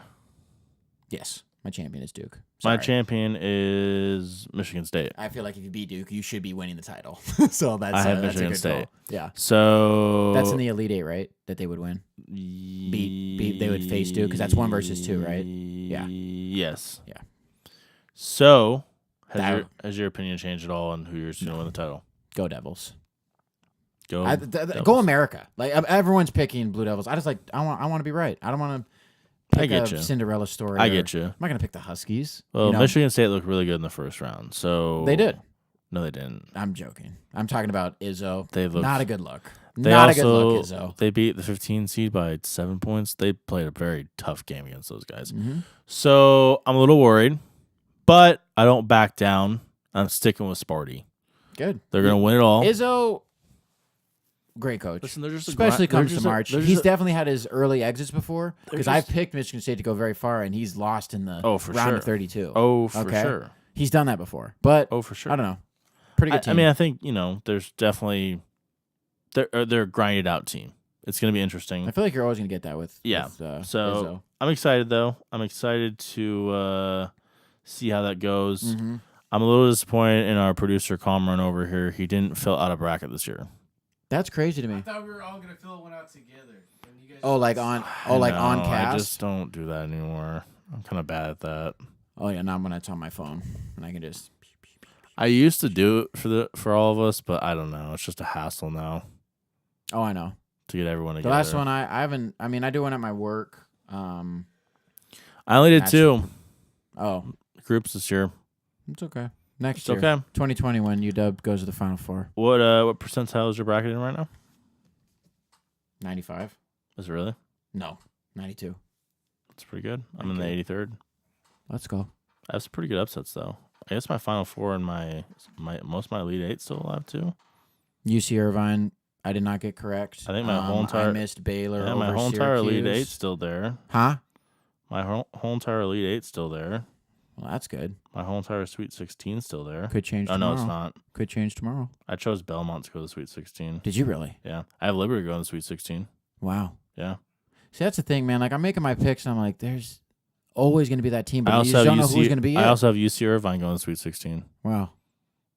Yes. My champion is Duke.
My
Sorry.
champion is Michigan State.
I feel like if you beat Duke, you should be winning the title. So that's
I have
that's
Michigan
a good
State.
goal. Yeah.
So
That's in the Elite 8, right? That they would win. Beat they would face Duke because that's 1 versus 2, right? Yeah.
Yes.
Yeah.
So
That-
has your opinion changed at all on who you're going to win the title?
Go Devils.
Go.
Go
Devils.
America. Like everyone's picking Blue Devils. I want to be right. I don't want to pick
I get
a
you.
Cinderella story.
I
or-
get you.
I'm not going to pick the Huskies.
Well,
you know?
Michigan State looked really good in the first round. So
They did.
No, they didn't.
I'm joking. I'm talking about Izzo.
They looked
Not a good look.
They
Not
also,
a good look, Izzo.
They beat the 15 seed by 7 points. They played a very tough game against those guys.
Mm-hmm.
So I'm a little worried, but I don't back down. I'm sticking with Sparty.
Good.
They're going to win it all.
Izzo, great coach.
Listen, they're just
Especially
they're
comes
just
to March.
they're
He's
just
definitely had his early exits before because I've
just-
picked Michigan State to go very far, and he's lost in the
Oh, for
round
sure.
of 32.
Oh, for
Okay.
sure.
He's done that before, but
Oh, for sure.
I don't know. Pretty good team.
I mean, I think, there's definitely they're a grinded out team. It's going to be interesting.
I feel like you're always going to get that with
Yeah.
with,
So
Izzo.
I'm excited though. I'm excited to see how that goes.
Mhm.
I'm a little disappointed in our producer Comron over here. He didn't fill out a bracket this year.
That's crazy to
I
me.
thought we were all gonna fill one out together. And you guys
Oh, like on on
No,
cast.
I just don't do that anymore. I'm kind of bad at that.
Oh yeah, now I'm gonna on my phone and I can just.
I used to do it for all of us, but I don't know. It's just a hassle now
Oh, I know.
to get everyone
The
together.
last one I haven't. I mean, I do one at my work.
I only did
Match-
2
Oh,
groups this year.
it's okay. Next
It's
year,
okay.
2021, UW goes to the Final Four.
What percentile is your bracket in right now?
95.
Is it really?
No, 92.
That's pretty good. I'm in
Okay.
the 83rd.
Let's go.
I have some pretty good upsets though. I guess my Final Four and my most of my Elite Eight still alive too.
UC Irvine, I did not get correct.
I think my whole entire-
I missed Baylor.
Yeah,
over
my whole entire Elite
Syracuse.
Eight's still there.
Huh?
My whole entire Elite Eight's still there.
Well, that's good.
My whole entire Sweet 16's still there.
Could change
Oh
tomorrow.
no, it's not.
Could change tomorrow.
I chose Belmont to go to the Sweet 16.
Did you really?
Yeah, I have Liberty going to the Sweet 16.
Wow.
Yeah.
See, that's the thing, man. Like, I'm making my picks, and I'm like, there's always going to be that team, but
I
you
also
just
have
don't know
UC.
who's going to be it.
I also have UC Irvine going to the Sweet 16.
Wow.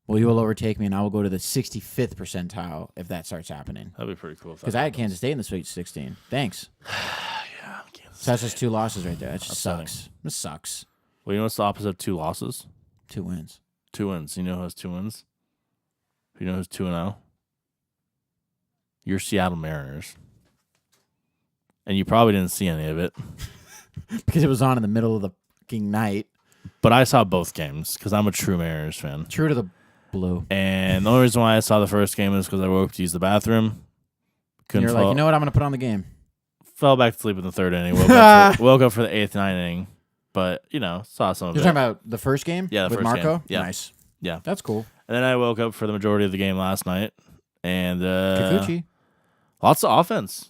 Well, you will overtake me, and I will go to the 65th percentile if that starts happening.
That'd be pretty cool.
Because I had Kansas State in the Sweet 16. Thanks.
Yeah, Kansas.
So that's just 2 losses right there. That just
Upsetting.
sucks. This sucks.
Well, you know what's the opposite of 2 losses?
2 wins.
2 wins. You know who has 2 wins? You know who's 2-0? Your Seattle Mariners. And you probably didn't see any of it,
Because it was on in the middle of the fucking night.
but I saw both games because I'm a true Mariners fan.
True to the blue.
And the only reason why I saw the first game is because I woke up to use the bathroom.
And
Couldn't
you're
fall,
like, you know what? I'm going to put on the game.
fell back to sleep in the 3rd inning. Woke up for the 8th, 9th inning. But, saw some of
You're
it.
talking about the first game?
Yeah, the
with
first game.
Marco?
Yeah.
Nice.
Yeah.
That's cool.
And then I woke up for the majority of the game last night. And
Kikuchi.
lots of offense.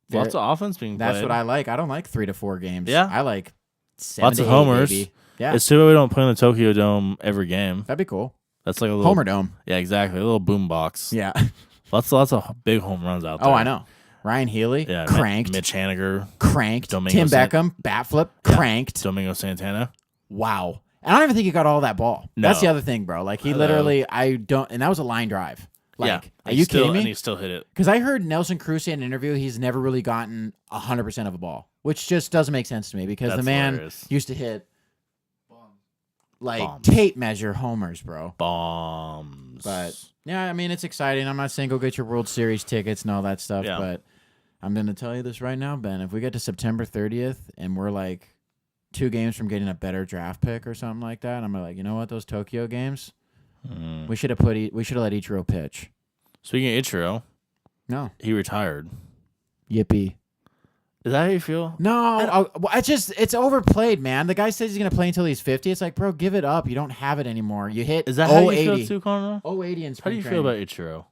There-
Lots of offense being played.
That's what I like. I don't like 3 to 4 games.
Yeah.
I like 7
Lots
to
of
8,
homers.
baby. Yeah.
It's too bad we don't play in the Tokyo Dome every game.
That'd be cool.
That's like a little
Homer Dome.
Yeah, exactly. A little boom box.
Yeah.
Lots of big home runs out there.
Oh, I know. Ryan Healy,
Yeah,
cranked.
Mitch Haniger,
Cranked.
Domingo
Tim
Sant-
Beckham, bat flip,
Yeah.
cranked.
Domingo Santana.
Wow. And I don't even think he got all that ball.
No.
That's the other thing, bro. Like, he
I know.
literally, and that was a line drive. Like,
yeah.
are you kidding
And
me?
he still hit it.
Because I heard Nelson Cruz in an interview, he's never really gotten 100% of a ball, which just doesn't make sense to me because the
That's
man
hilarious.
used to hit
Bomb.
like
Bombs.
tape measure homers, bro.
Bombs.
But yeah, I mean, it's exciting. I'm not saying go get your World Series tickets and all that stuff,
Yeah.
but I'm going to tell you this right now, Ben. If we get to September 30th and we're like 2 games from getting a better draft pick or something like that, I'm like, you know what? Those Tokyo games, we should have let Ichiro pitch.
Speaking of Ichiro,
No.
he retired.
Yippee.
Is that how you feel?
No, it's overplayed, man. The guy says he's going to play until he's 50. It's like, bro, give it up. You don't have it anymore. You hit
Is that how you
080.
feel too, Conor?
080 in
How
spring
do you feel
training.
about Ichiro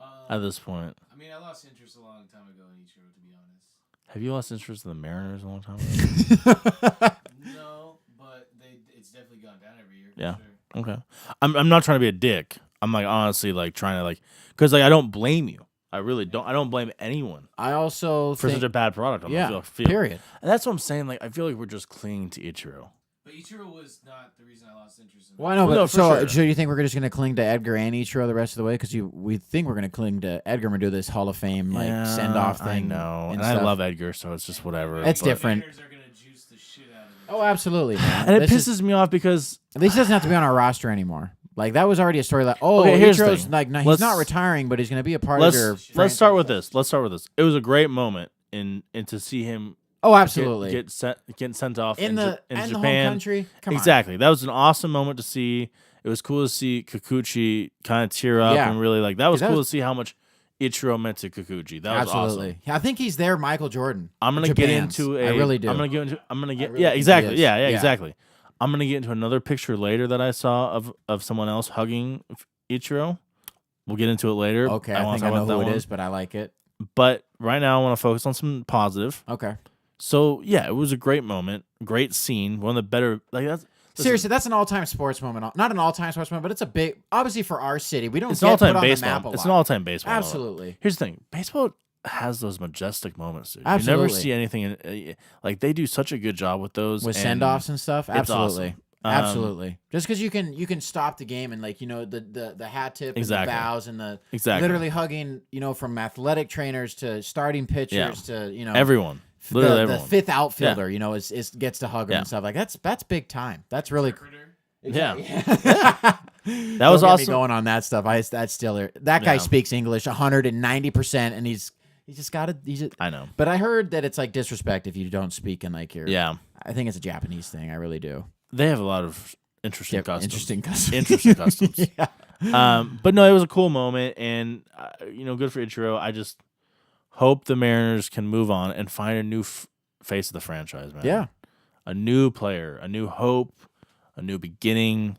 Um,
at this point?
I mean, I lost interest a long time ago in Ichiro, to be honest.
Have you lost interest in the Mariners a long time ago?
No, but it's definitely gone down every year. for
Yeah.
Sure.
Okay. I'm not trying to be a dick. I'm like honestly like trying to because I don't blame you. I really don't. I don't blame anyone
I also
for
think,
such a bad product on
yeah,
the field.
period.
And that's what I'm saying. Like I feel like we're just clinging to Ichiro.
But Ichiro was not the reason I lost interest in
Well, I know,
Well,
but
no, for
so
sure.
do you think we're just going to cling to Edgar and Ichiro the rest of the way? Because we think we're going to cling to Edgar and do this Hall of Fame send off thing.
I know, and
stuff.
I love Edgar, so it's just whatever.
It's
but-
different.
Mariners are gonna juice the shit out of it.
Oh, absolutely, man.
and it
This
pisses me off because
at least he doesn't have to be on our roster anymore. Like that was already a story. Like, oh,
Okay, here's the
Ichiro's
thing.
like, no, he's
Let's-
not retiring, but he's going to be a part of your.
let's
franchise.
start with this. Let's start with this. It was a great moment in to see him
Oh, absolutely.
getting sent off
in
in
the
Japan.
home country. Come on.
Exactly. That was an awesome moment to see. It was cool to see Kikuchi kind of tear up
Yeah.
and really like that was
That
cool
was-
to see how much Ichiro meant to Kikuchi. That was
Absolutely.
awesome.
I think he's there, Michael Jordan.
I'm gonna get
Japan's.
into a.
I really do.
I'm gonna get.
really
Yeah,
think he
exactly.
is.
Yeah,
Yeah.
exactly. I'm gonna get into another picture later that I saw of someone else hugging Ichiro. We'll get into it later.
Okay, I
wanna
think I
talk
know
about
who
that
it
one.
is, but I like it.
But right now, I want to focus on some positive.
Okay.
So yeah, it was a great moment, great scene, one of the better. Like that's listen,
Seriously, that's an all-time sports moment. Not an all-time sports moment, but it's a big, obviously for our city. We don't
it's
get
an all-time
put on the
baseball.
map a
It's
lot.
an all-time baseball. moment.
Absolutely.
Here's the thing: baseball has those majestic moments. Dude. You
Absolutely.
never see anything like they do such a good job with those
With
and
send-offs and stuff.
it's
Absolutely.
awesome.
Absolutely. Just because you can stop the game and like the hat tip and
Exactly.
the bows and the
Exactly.
literally hugging from athletic trainers to starting pitchers to
Everyone, literally
the
everyone.
fifth outfielder is gets to hug him
Yeah.
and stuff like that's big time. That's really
Yeah.
that
That was awesome.
Going on that stuff. That's still that guy
Yeah.
speaks English 190% and he's just got to
I know.
But I heard that it's like disrespect if you don't speak in like your
Yeah,
I think it's a Japanese thing. I really do.
they have a lot of interesting customs.
Interesting customs.
Interesting customs.
Yeah.
But no, it was a cool moment, and good for Ichiro. I just hope the Mariners can move on and find a new face of the franchise, man.
Yeah.
A new player, a new hope, a new beginning,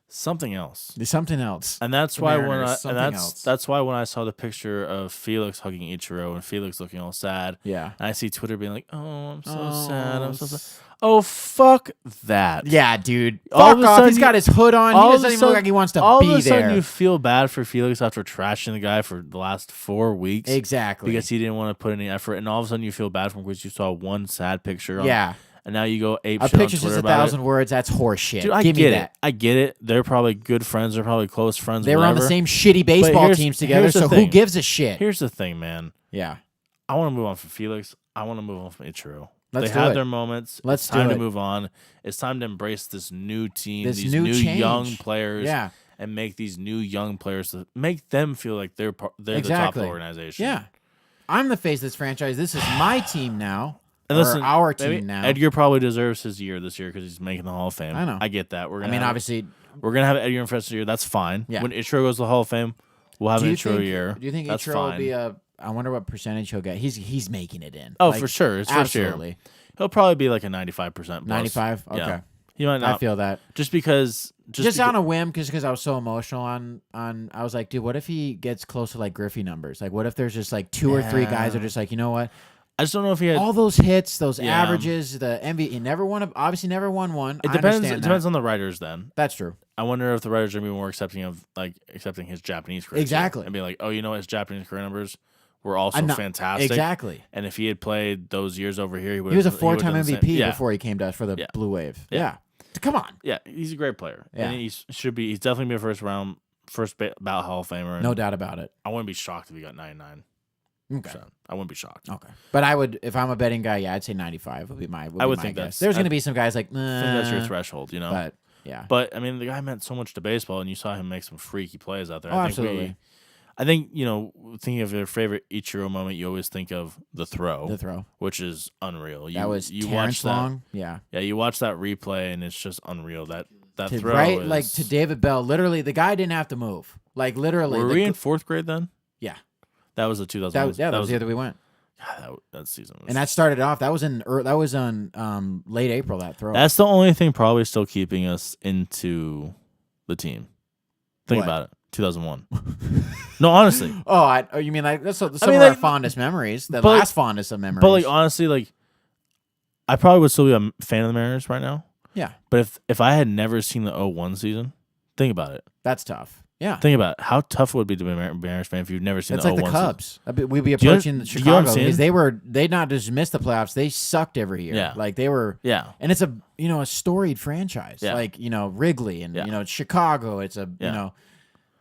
something else.
There's something else.
And that's
The
why
Mariners, something else.
that's why when I saw the picture of Felix hugging Ichiro and Felix looking all sad,
Yeah.
and I see Twitter being like, "Oh, I'm so
Oh,
sad. I'm so sad." Oh, fuck that.
Yeah, dude.
All
Fuck
of a
off.
sudden
He's
you-
got his hood on. He
all of
doesn't
a
even
sudden-
look like he wants to
all
be
of a sudden
there.
you feel bad for Felix after trashing the guy for the last 4 weeks.
Exactly.
Because he didn't want to put any effort, and all of a sudden you feel bad for him because you saw one sad picture.
Yeah.
And now you go ape
A
shit on
picture's
Twitter
just
about
1,000
it.
words. That's horseshit.
Dude, I
Give
get
me
it.
that.
I get it. They're probably good friends. They're probably close friends.
They were on the
whatever.
same shitty baseball
here's-
teams together,
here's the
so who
thing.
gives a shit?
Here's the thing, man.
Yeah.
I want to move on from Felix. I want to move on from Ichiro.
Let's
they
do
had
it.
their moments.
Let's
it's time
do
to
it.
move on. It's time to embrace this new team,
This
these
new
new
change.
young players,
Yeah.
and make these new young players to make them feel like they're the top of
Exactly.
the organization.
Yeah. I'm the face of this franchise. This is my team now.
And listen,
or our
maybe
team now.
Edgar probably deserves his year this year because he's making the Hall of Fame.
I know.
I get that.
I mean, obviously,
we're gonna have Edgar in first year. That's fine.
Yeah.
When Ichiro goes to the Hall of Fame, we'll have
do
an
you
Ichiro
think,
year.
do you think
That's
Ichiro
fine.
will be a? I wonder what percentage he'll get. He's making it in.
Oh,
Like,
for sure. It's first year.
absolutely.
He'll probably be like a 95%.
95? Okay.
Yeah. He might
I
not.
feel that.
Just because.
Just on a whim, because I was so emotional on. I was like, dude, what if he gets close to like Griffey numbers? Like, what if there's just like 2 or 3 guys that are just like, you know what?
I just don't know if he had.
All those hits, those
Yeah.
averages, the MVP, he never won. Obviously, never won one.
It
I
depends.
understand
It
that.
depends on the writers. Then
That's true.
I wonder if the writers are gonna be more accepting of accepting his Japanese career. too,
Exactly.
And be like, oh, you know what? His Japanese career numbers were also
I'm not-
fantastic.
Exactly.
And if he had played those years over here, he would.
He was a 4-time MVP
Yeah.
before he came to us for the
Yeah.
Blue Wave.
Yeah.
Yeah. Come on.
Yeah, he's a great player.
Yeah.
And he should be. He's definitely be a first ballot Hall of Famer. And
No doubt about it.
I wouldn't be shocked if he got 99.
Okay.
I wouldn't be shocked.
Okay. But I would, if I'm a betting guy, yeah, I'd say 95 would be my.
I would
my
think
guess.
that's-
There's
I
going to be some guys like,
I think that's your
nah,
threshold, you know.
but yeah.
But I mean, the guy meant so much to baseball, and you saw him make some freaky plays out there.
Oh,
I think
absolutely.
I think thinking of your favorite Ichiro moment, you always think of the throw,
The throw.
which is unreal.
That was
you
Terrence
watch that.
Long. Yeah.
Yeah, you watch that replay, and it's just unreal. That
To,
throw,
right?
is,
Like to David Bell. Literally, the guy didn't have to move. Like literally.
Were
the
we
gl-
in 4th grade then?
Yeah.
That was the 2000.
That was the year that we went.
God, that season was.
And that started off. That was on late April. That throw.
That's the only thing probably still keeping us into the team. Think
What?
about it. 2001. No, honestly.
oh, you mean like that's some
mean,
of our
like-
fondest memories. The
but, like-
last fondest of memories.
But like honestly, like I probably would still be a fan of the Mariners right now.
yeah,
But if I had never seen the 01 season, think about it.
that's tough. Yeah.
Think about it. How tough it would be to be a Mariners fan if you've never seen
That's
the
like the
01 season.
Cubs. We'd be
Do you-
approaching
do you know what
Chicago
I'm saying?
because they not just missed the playoffs; they sucked every year.
Yeah.
like they were.
Yeah.
And it's a storied franchise.
Yeah.
Like Wrigley and
Yeah.
Chicago. It's a
Yeah.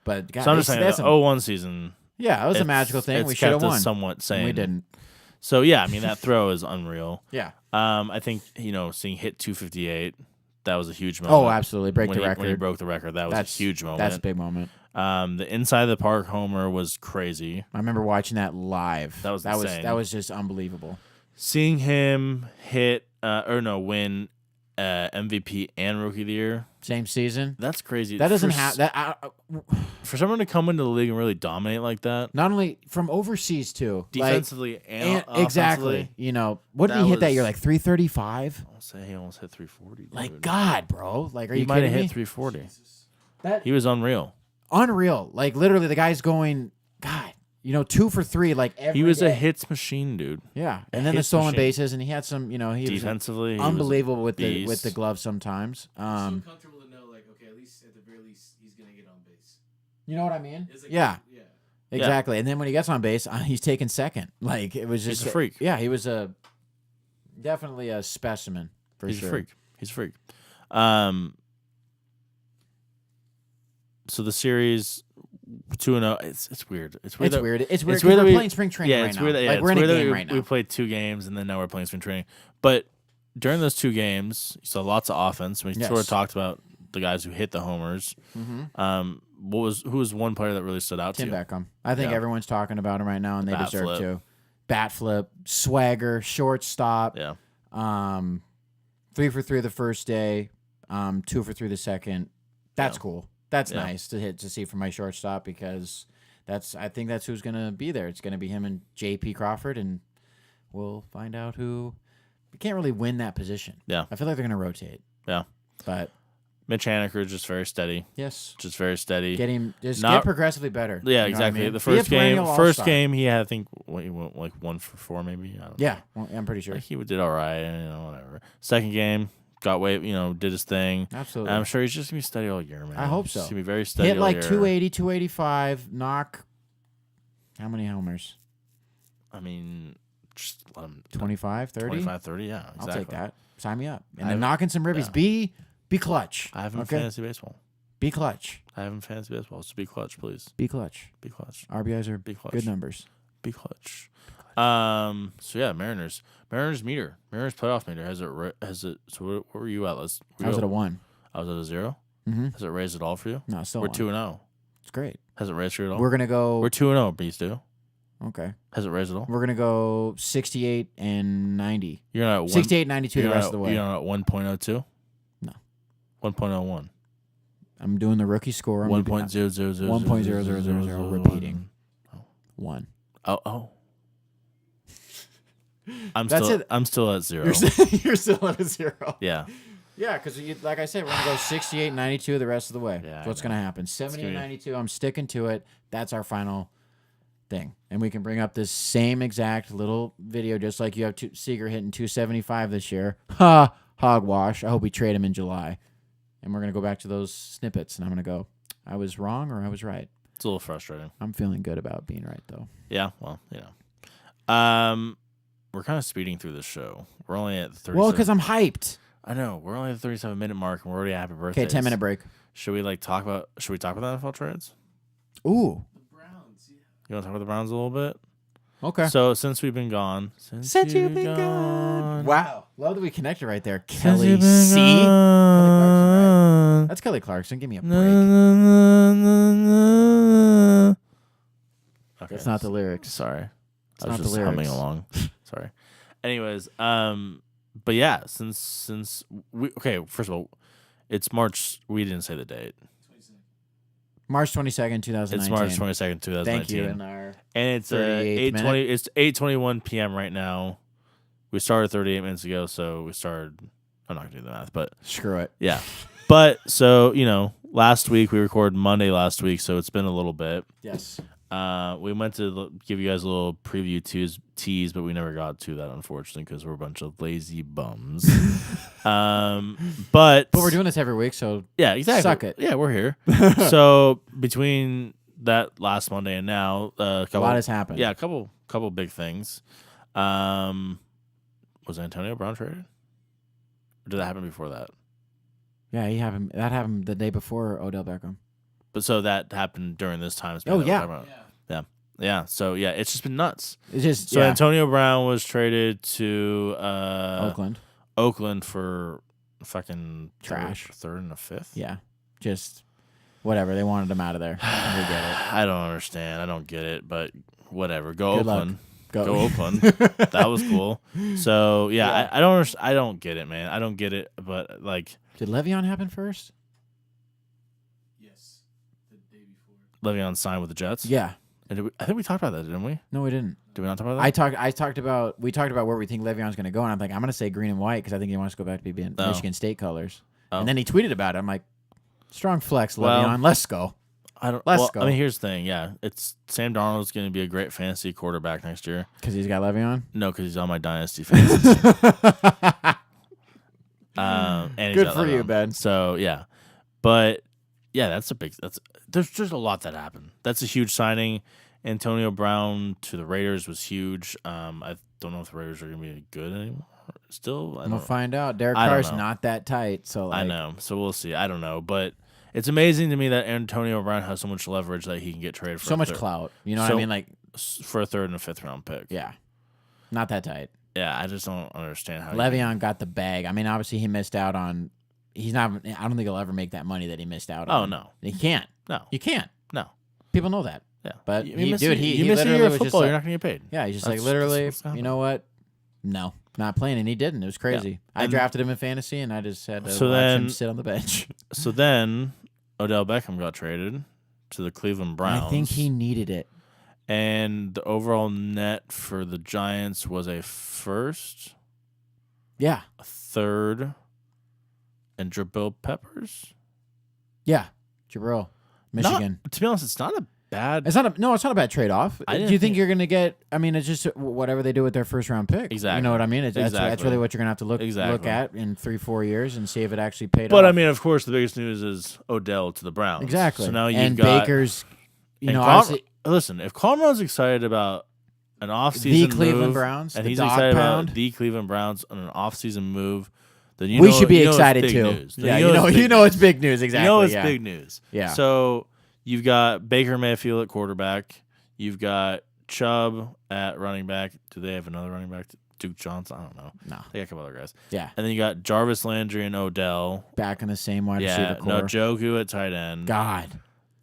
but God,
So I'm just saying
that's
the 01 season.
yeah, it was a
it's-
magical thing.
it's
We should have
kept us
won.
somewhat sane.
We didn't.
So yeah, I mean that throw is unreal.
Yeah.
I think seeing hit 258, that was a huge moment.
Oh, absolutely. Break
when
the
he,
record.
when he broke the record, that was
That's
a huge moment.
That's a big moment.
The inside of the park homer was crazy.
I remember watching that live.
That was insane.
that was just unbelievable.
Seeing him hit win MVP and Rookie of the Year.
Same season.
That's crazy.
That doesn't
For
have that.
for someone to come into the league and really dominate like that,
Not only from overseas too,
defensively and
exactly.
offensively.
You know, what did
That
he hit that
was-
year? Like 335.
I'll say he almost hit 340. Dude.
Like God, bro. Like, are
he
you
might
kidding
have
me?
hit 340.
That
He was unreal.
unreal. Like literally, the guy's going. God, 2 for 3. Like every
He was a
day.
hits machine, dude.
Yeah, and then the
hits
stolen
machine.
bases, and he had some. He was
Defensively, he was a
unbelievable with the
beast.
glove sometimes.
So comfortable to know, like, okay, at the very least, he's gonna get on base.
You know what I mean?
It's like,
Yeah.
yeah.
Exactly. And then when he gets on base, he's taking second. Like it was just
He's a freak.
Yeah, he was definitely a specimen for
He's
sure.
a freak. He's a freak. So the series 2-0. It's weird. It's weird.
It's
that-
weird. It's weird.
It's
'Cause
weird that
we're
we-
playing spring training
Yeah,
right
it's
now.
weird. That, yeah,
like
it's
we're in a
weird that
game
we,
right now.
we played 2 games and then now we're playing spring training. But during those 2 games, you saw lots of offense. We sort of
Yes.
talked about the guys who hit the homers. Who was one player that really stood out
Tim
to you?
Beckham. I think
Yeah.
everyone's talking about him right now, and they
Bat
deserve
flip.
to. Bat flip, swagger, shortstop.
Yeah,
3 for 3 the first day, 2 for 3 the second. That's
Yeah.
cool. That's
Yeah.
nice to see from my shortstop because I think that's who's gonna be there. It's gonna be him and J.P. Crawford, and we'll find out who. We can't really win that position.
Yeah.
I feel like they're gonna rotate.
Yeah.
But
Mitch Haniger is just very steady.
yes,
Just very steady.
get him just
Not-
get progressively better.
Yeah,
You know what I
exactly.
mean?
The
Be a
first
perennial all-star.
game, he had I think he went like 1 for 4 maybe. I don't know.
Yeah, well, I'm pretty sure.
Like, he did all right. Whatever. Second game, got way. Did his thing.
Absolutely.
And I'm sure he's just gonna be steady all year, man.
I hope so.
He's gonna be very steady.
Hit
all
like
year.
280, 285, knock. How many homers?
I mean, just let him
25, 30?
25, 30. Yeah, exactly.
I'll take that. Sign me up. And
I-
then knocking some ribbies.
yeah.
Be clutch.
I have him in
okay?
fantasy baseball.
Be clutch.
I have him in fantasy baseball. So be clutch, please.
Be clutch.
Be clutch.
RBIs are
Be clutch.
good numbers.
Be clutch. So yeah, Mariners meter. Mariners playoff meter has it. So what were you at?
I was at a 1.
I was at a 0.
Mm-hmm.
Has it raised at all for you?
No, still
We're
1.
2-0.
It's great.
Has it raised for you at all?
We're going to go.
We're 2-0. Beast do.
Okay.
Has it raised at all?
We're going to go 68 and 90.
You're not at
68, 92 the rest of the way.
You're not at 1.02.
No.
1.01.
I'm doing the rookie score. I'm
1.000.
1.0000 repeating. 1.
Oh. I'm
That's
still
it.
I'm still at 0.
You're still at a 0.
Yeah.
Yeah, because like I said, we're going to go 68, 92 the rest of the way.
Yeah,
That's what's
I
going to happen. 70
gonna
and
be-
92, I'm sticking to it. That's our final thing. And we can bring up this same exact little video, just like you have Seager hitting 275 this year. Ha! Hogwash. I hope we trade him in July. And we're going to go back to those snippets, and I'm going to go, I was wrong or I was right.
It's a little frustrating.
I'm feeling good about being right, though.
Yeah, well, we're kind of speeding through this show. We're only at 37.
Well, because I'm hyped.
I know. We're only at the 37-minute mark, and we're already at happy birthday.
Okay, 10-minute break.
Should we talk about the NFL trades?
Ooh.
The Browns, yeah.
You want to talk about the Browns a little bit?
Okay.
So since we've been gone,
Since you've been gone. Wow. Love that we connected right there.
Since
Kelly
you've been
C.
gone.
That's Kelly Clarkson. Give me a break.
Okay,
That's not the lyrics.
Sorry,
It's
I was
not the
just humming
lyrics.
along. Sorry. Anyways, but yeah, since we first of all, it's March. We didn't say the date.
26.
March 22nd, 2019.
It's March 22nd, 2019.
Thank you. And our
And it's
38th
8:20.
minute.
It's 8:21 p.m. right now. We started 38 minutes ago, so we started. I'm not gonna do the math, but
screw it.
yeah. But so last week we recorded Monday last week, so it's been a little bit.
Yes.
We meant to give you guys a little preview tease, but we never got to that, unfortunately, because we're a bunch of lazy bums. But
But we're doing this every week, so
yeah, exactly.
Suck it.
Yeah, we're here. So between that last Monday and now,
a lot has happened.
yeah, a couple big things. Was Antonio Brown traded? Or did that happen before that?
Yeah, that happened the day before Odell Beckham.
But so that happened during this time.
Oh, yeah.
Yeah. So yeah, it's just been nuts.
It's just
So Antonio Brown was traded to
Oakland.
for fucking
Trash.
third and a fifth.
Yeah. Just whatever. They wanted him out of there. We get it.
I don't understand. I don't get it, but whatever. Go
Good luck.
Oakland. Go Oakland. That was cool. So yeah. I don't get it, man. I don't get it. But like,
Did Le'Veon happen first?
Yes. The day before.
Le'Veon signed with the Jets.
Yeah.
And I think we talked about that, didn't we?
No, we didn't.
Did we not talk about that?
We talked about where we think Le'Veon's going to go, and I'm like, I'm going to say green and white because I think he wants to go back to being Michigan State colors.
Oh.
And then he tweeted about it. I'm like, strong flex, Le'Veon.
Well,
let's go. Let's go.
I mean, here's the thing. Yeah, it's Sam Darnold's going to be a great fantasy quarterback next year.
Because he's got Le'Veon.
No, because he's on my dynasty fantasy. And he's
Good
got
for you,
Le'Veon.
Ben.
So yeah, but yeah, there's just a lot that happened. That's a huge signing. Antonio Brown to the Raiders was huge. I don't know if the Raiders are going to be good anymore. Still,
We'll find out. Derek
I don't
Carr's
know.
not that tight. So
I know. So we'll see. I don't know, but it's amazing to me that Antonio Brown has so much leverage that he can get traded for
so much
third,
clout. You know what I mean? Like,
for a third and a fifth round pick.
yeah, not that tight.
Yeah, I just don't understand how
Le'Veon got the bag. I mean, obviously he missed out on. He's not. I don't think he'll ever make that money that he missed out on.
Oh no,
he can't.
no,
You can't.
no.
People know that.
Yeah,
But
you
he
miss
literally
a year of
was just
football.
like-
You're not going to get paid.
Yeah, he's just
That's-
like literally.
that's what's gonna
You know what? No, not playing, and he didn't. It was crazy. I
And-
drafted him in fantasy, and I just had to
So
watch him
then-
sit on the bench.
So then Odell Beckham got traded to the Cleveland Browns.
I think he needed it.
And the overall net for the Giants was a first,
Yeah,
a third, and Jabril Peppers.
yeah. Jabril, Michigan.
To be honest, it's not a bad.
It's not a bad trade off.
I
Do
didn't
you think
think-
you're gonna get? I mean, it's just whatever they do with their first round pick.
Exactly.
You know what I mean? That's
Exactly.
really what you're gonna have to look
Exactly.
at in 3-4 years and see if it actually paid
But
off.
I mean, of course, the biggest news is Odell to the Browns.
exactly.
So now you've
and
got
Baker's. You
and
know,
Con-
obviously,
listen, if Conrad's excited about an offseason
the Cleveland
move,
Browns,
and
the
he's
dog
excited
pound.
about the Cleveland Browns on an offseason move, then
we should be
you know it's
excited
big
too.
news. Then
Yeah,
it's big
it's big news. Exactly.
You know it's
yeah.
big news.
Yeah.
So you've got Baker Mayfield at quarterback. You've got Chubb at running back. Do they have another running back? Duke Johnson? I don't know.
No.
They got a couple other guys.
Yeah.
And then you got Jarvis Landry and Odell.
Back in the same wide
Yeah.
receiver
No,
core.
Joku at tight end.
God.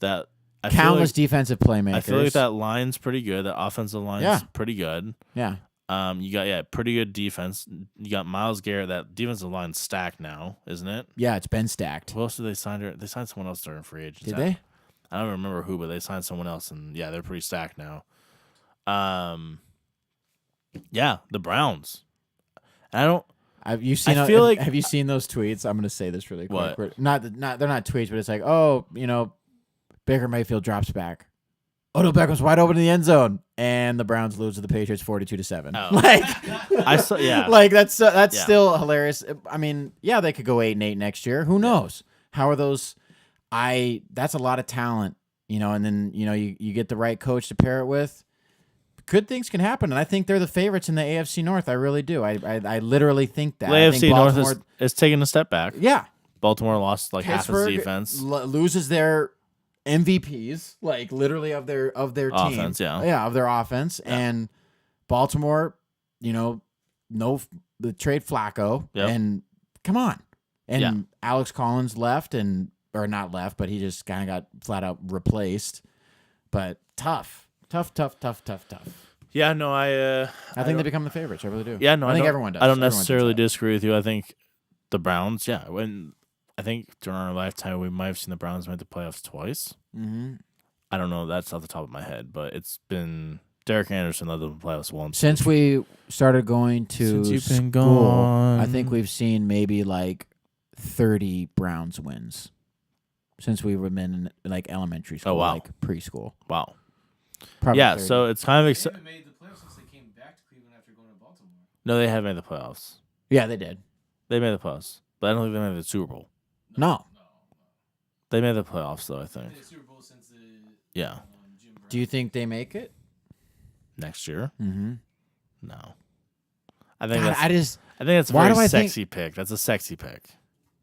That I feel
Countless
like-
defensive playmakers.
I feel like that line's pretty good. That offensive line's
Yeah.
pretty good.
Yeah.
You got pretty good defense. You got Myles Garrett. That defensive line's stacked now, isn't it?
Yeah, it's been stacked.
Who else did they sign? They signed someone else during free agency.
Did they?
I don't remember who, but they signed someone else, and yeah, they're pretty stacked now. Yeah, the Browns. I don't.
Have you seen?
I feel like-
have you seen those tweets? I'm going to say this really quick.
What?
Not they're not tweets, but it's like, oh, Baker Mayfield drops back. Odell Beckham's wide open in the end zone, and the Browns lose to the Patriots 42-7.
Oh.
Like,
I saw. Yeah,
like that's
Yeah.
still hilarious. I mean, yeah, they could go 8-8 next year. Who knows? How are those? That's a lot of talent, and then you get the right coach to pair it with. Good things can happen, and I think they're the favorites in the AFC North. I really do. I literally think that.
the
I think
AFC North
Baltimore-
is taking a step back.
yeah.
Baltimore lost like half its
Pittsburgh
defense.
loses their MVPs, like literally of their team.
Offense, yeah.
of their offense, and Baltimore, the trade Flacco,
Yep.
and come on, and
Yeah.
Alex Collins left, or not left, but he just kind of got flat out replaced. But tough.
Yeah, no,
I think they become the favorites. I really do.
Yeah, no,
I think
don't-
everyone does.
I don't
Everyone thinks
necessarily
that.
disagree with you. I think the Browns. Yeah, I think during our lifetime we might have seen the Browns make the playoffs twice.
Mhm.
I don't know. That's off the top of my head, but it's been Derek Anderson led the playoffs once.
Since we started going to
Since you've been
school,
gone.
I think we've seen maybe like 30 Browns wins since we were in like elementary school,
wow.
like preschool.
Wow.
Probably
Yeah,
30.
so it's kind of
They haven't made the playoffs since they came back to Cleveland after going to Baltimore.
no, they have made the playoffs.
yeah, they did.
They made the playoffs, but I don't think they made the Super Bowl.
No.
They made the playoffs though. I
They
think.
made the Super Bowl since the
Yeah,
Jim Brown.
Do you think they make it?
next year.
Mm-hmm.
No, I think
God,
that's.
I just
I think that's a
why
very
do I think-
sexy pick. That's a sexy pick.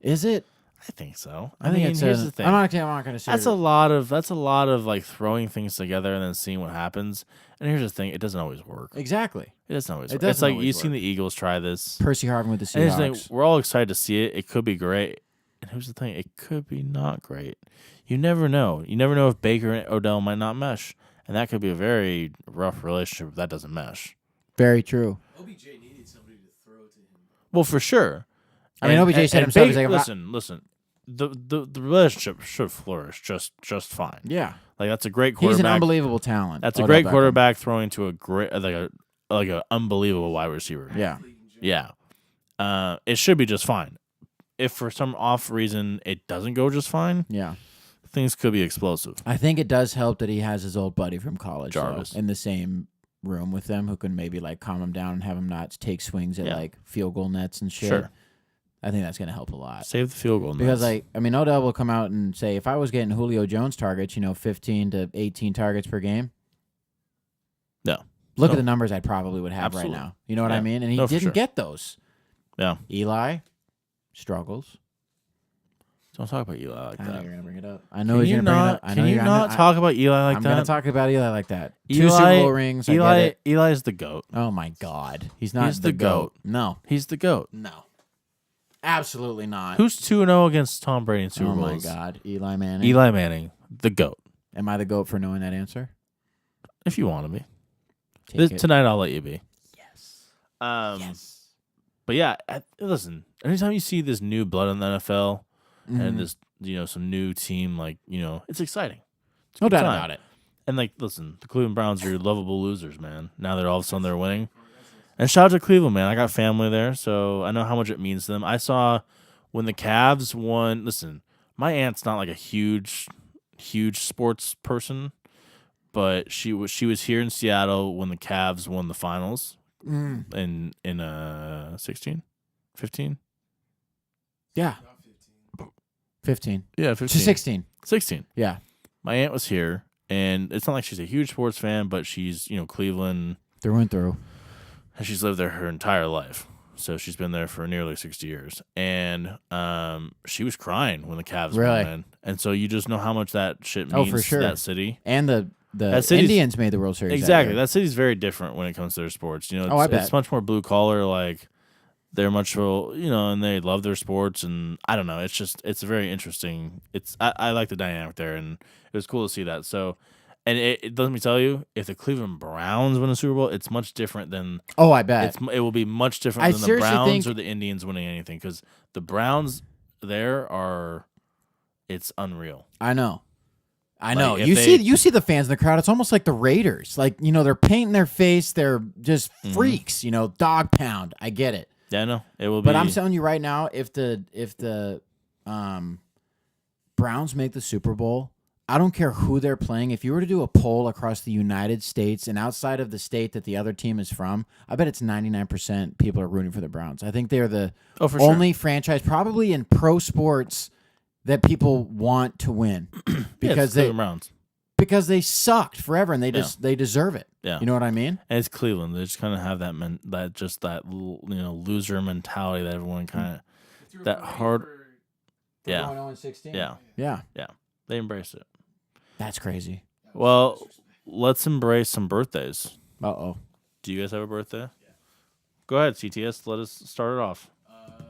is it?
I think so.
I think it's
here's the thing.
I'm not going to say
That's a lot of like throwing things together and then seeing what happens. And here's the thing: it doesn't always work.
exactly.
It doesn't always
It
work.
doesn't
It's like
always
you've seen
work.
the Eagles try this.
Percy Harvin with the
And here's the
Seahawks.
thing: we're all excited to see it. It could be great. And here's the thing: it could be not great. You never know. You never know if Baker and Odell might not mesh, and that could be a very rough relationship if that doesn't mesh.
Very true.
OBJ needed somebody to throw to him.
Well, for sure.
I mean, OBJ said himself, he's like,
listen. The relationship should flourish just fine.
yeah,
Like that's a great
he's
quarterback.
an unbelievable talent.
That's a
Odell
great
Beckham.
quarterback throwing to a great like a unbelievable wide receiver.
Yeah.
Yeah. It should be just fine. If for some off reason it doesn't go just fine,
Yeah.
things could be explosive.
I think it does help that he has his old buddy from college though,
Jarvis.
in the same room with them who can maybe like calm him down and have him not take swings at
Yeah.
like field goal nets and shit.
Sure.
I think that's going to help a lot.
Save the field goal.
Because,
nets.
I mean, Odell will come out and say, if I was getting Julio Jones targets, 15 to 18 targets per game.
No.
Look
No.
at the numbers I probably would have
Absolutely.
right now. You know what I
Yeah.
mean? And he
No, for
didn't
sure.
get those.
Yeah.
Eli struggles.
Don't talk about Eli like
I know
that.
you're going to bring it up. I know
Can
he's
you
going to bring it
not?
up. I know
Can you
you're
not
gonna,
talk about Eli like
I'm
that?
going to talk about Eli like that. 2
Eli-
Super Bowl rings. I get it.
Eli is the GOAT.
Oh, my God. He's not
He's
the
the GOAT.
No.
He's the GOAT.
No. Absolutely not.
Who's 2-0 against Tom Brady in Super
Oh, my
Bowls?
God. Eli Manning.
Eli Manning, the GOAT.
Am I the GOAT for knowing that answer?
If you want to be.
Take it.
Tonight I'll let you be.
Yes.
Yes. But yeah, listen. Anytime you see this new blood in the NFL
Mhm.
and this, some new team, it's exciting. It's a
No
good
doubt
time.
about it.
And listen, the Cleveland Browns are lovable losers, man. Now that all of a sudden they're winning. And shout out to Cleveland, man. I got family there, so I know how much it means to them. I saw when the Cavs won. Listen, my aunt's not like a huge sports person, but she was here in Seattle when the Cavs won the finals in 16, 15.
Yeah. 15.
Yeah,
To
15.
16.
16.
Yeah.
My aunt was here, and it's not like she's a huge sports fan, but she's Cleveland.
Through and through.
And she's lived there her entire life. So she's been there for nearly 60 years. And she was crying when the Cavs
Really?
won, man. And so you just know how much that shit
Oh,
means
for sure.
to that city.
And the
That city's-
Indians made the World Series.
Exactly.
That
That city's very different when it comes to their sports.
Oh, I bet.
It's much more blue collar. Like they're much more, and they love their sports. And I don't know. It's very interesting. I like the dynamic there, and it was cool to see that. So, and let me tell you, if the Cleveland Browns win a Super Bowl, it's much different than
Oh, I bet.
it will be much different
I
than the
seriously
Browns
think-
or the Indians winning anything because the Browns it's unreal.
I know. I
Like,
know.
if
You see the fans in the crowd. It's almost like the Raiders. Like, they're painting their face. They're just
Mm-hmm.
freaks, dog pound. I get it.
Yeah, I know it will be.
But I'm telling you right now, if the Browns make the Super Bowl, I don't care who they're playing. If you were to do a poll across the United States and outside of the state that the other team is from, I bet it's 99% people are rooting for the Browns. I think they're the
for sure.
only franchise probably in pro sports that people want to win because
Cleveland Browns.
because they sucked forever and they they deserve it.
Yeah.
You know what I mean?
And it's Cleveland. They just kind of have that loser mentality that everyone kind of that hard. Yeah,
16.
yeah,
Yeah.
they embrace it.
That's crazy.
Well, let's embrace some birthdays.
Uh-oh.
Do you guys have a birthday? Yeah. Go ahead, CTS. Let us start it off.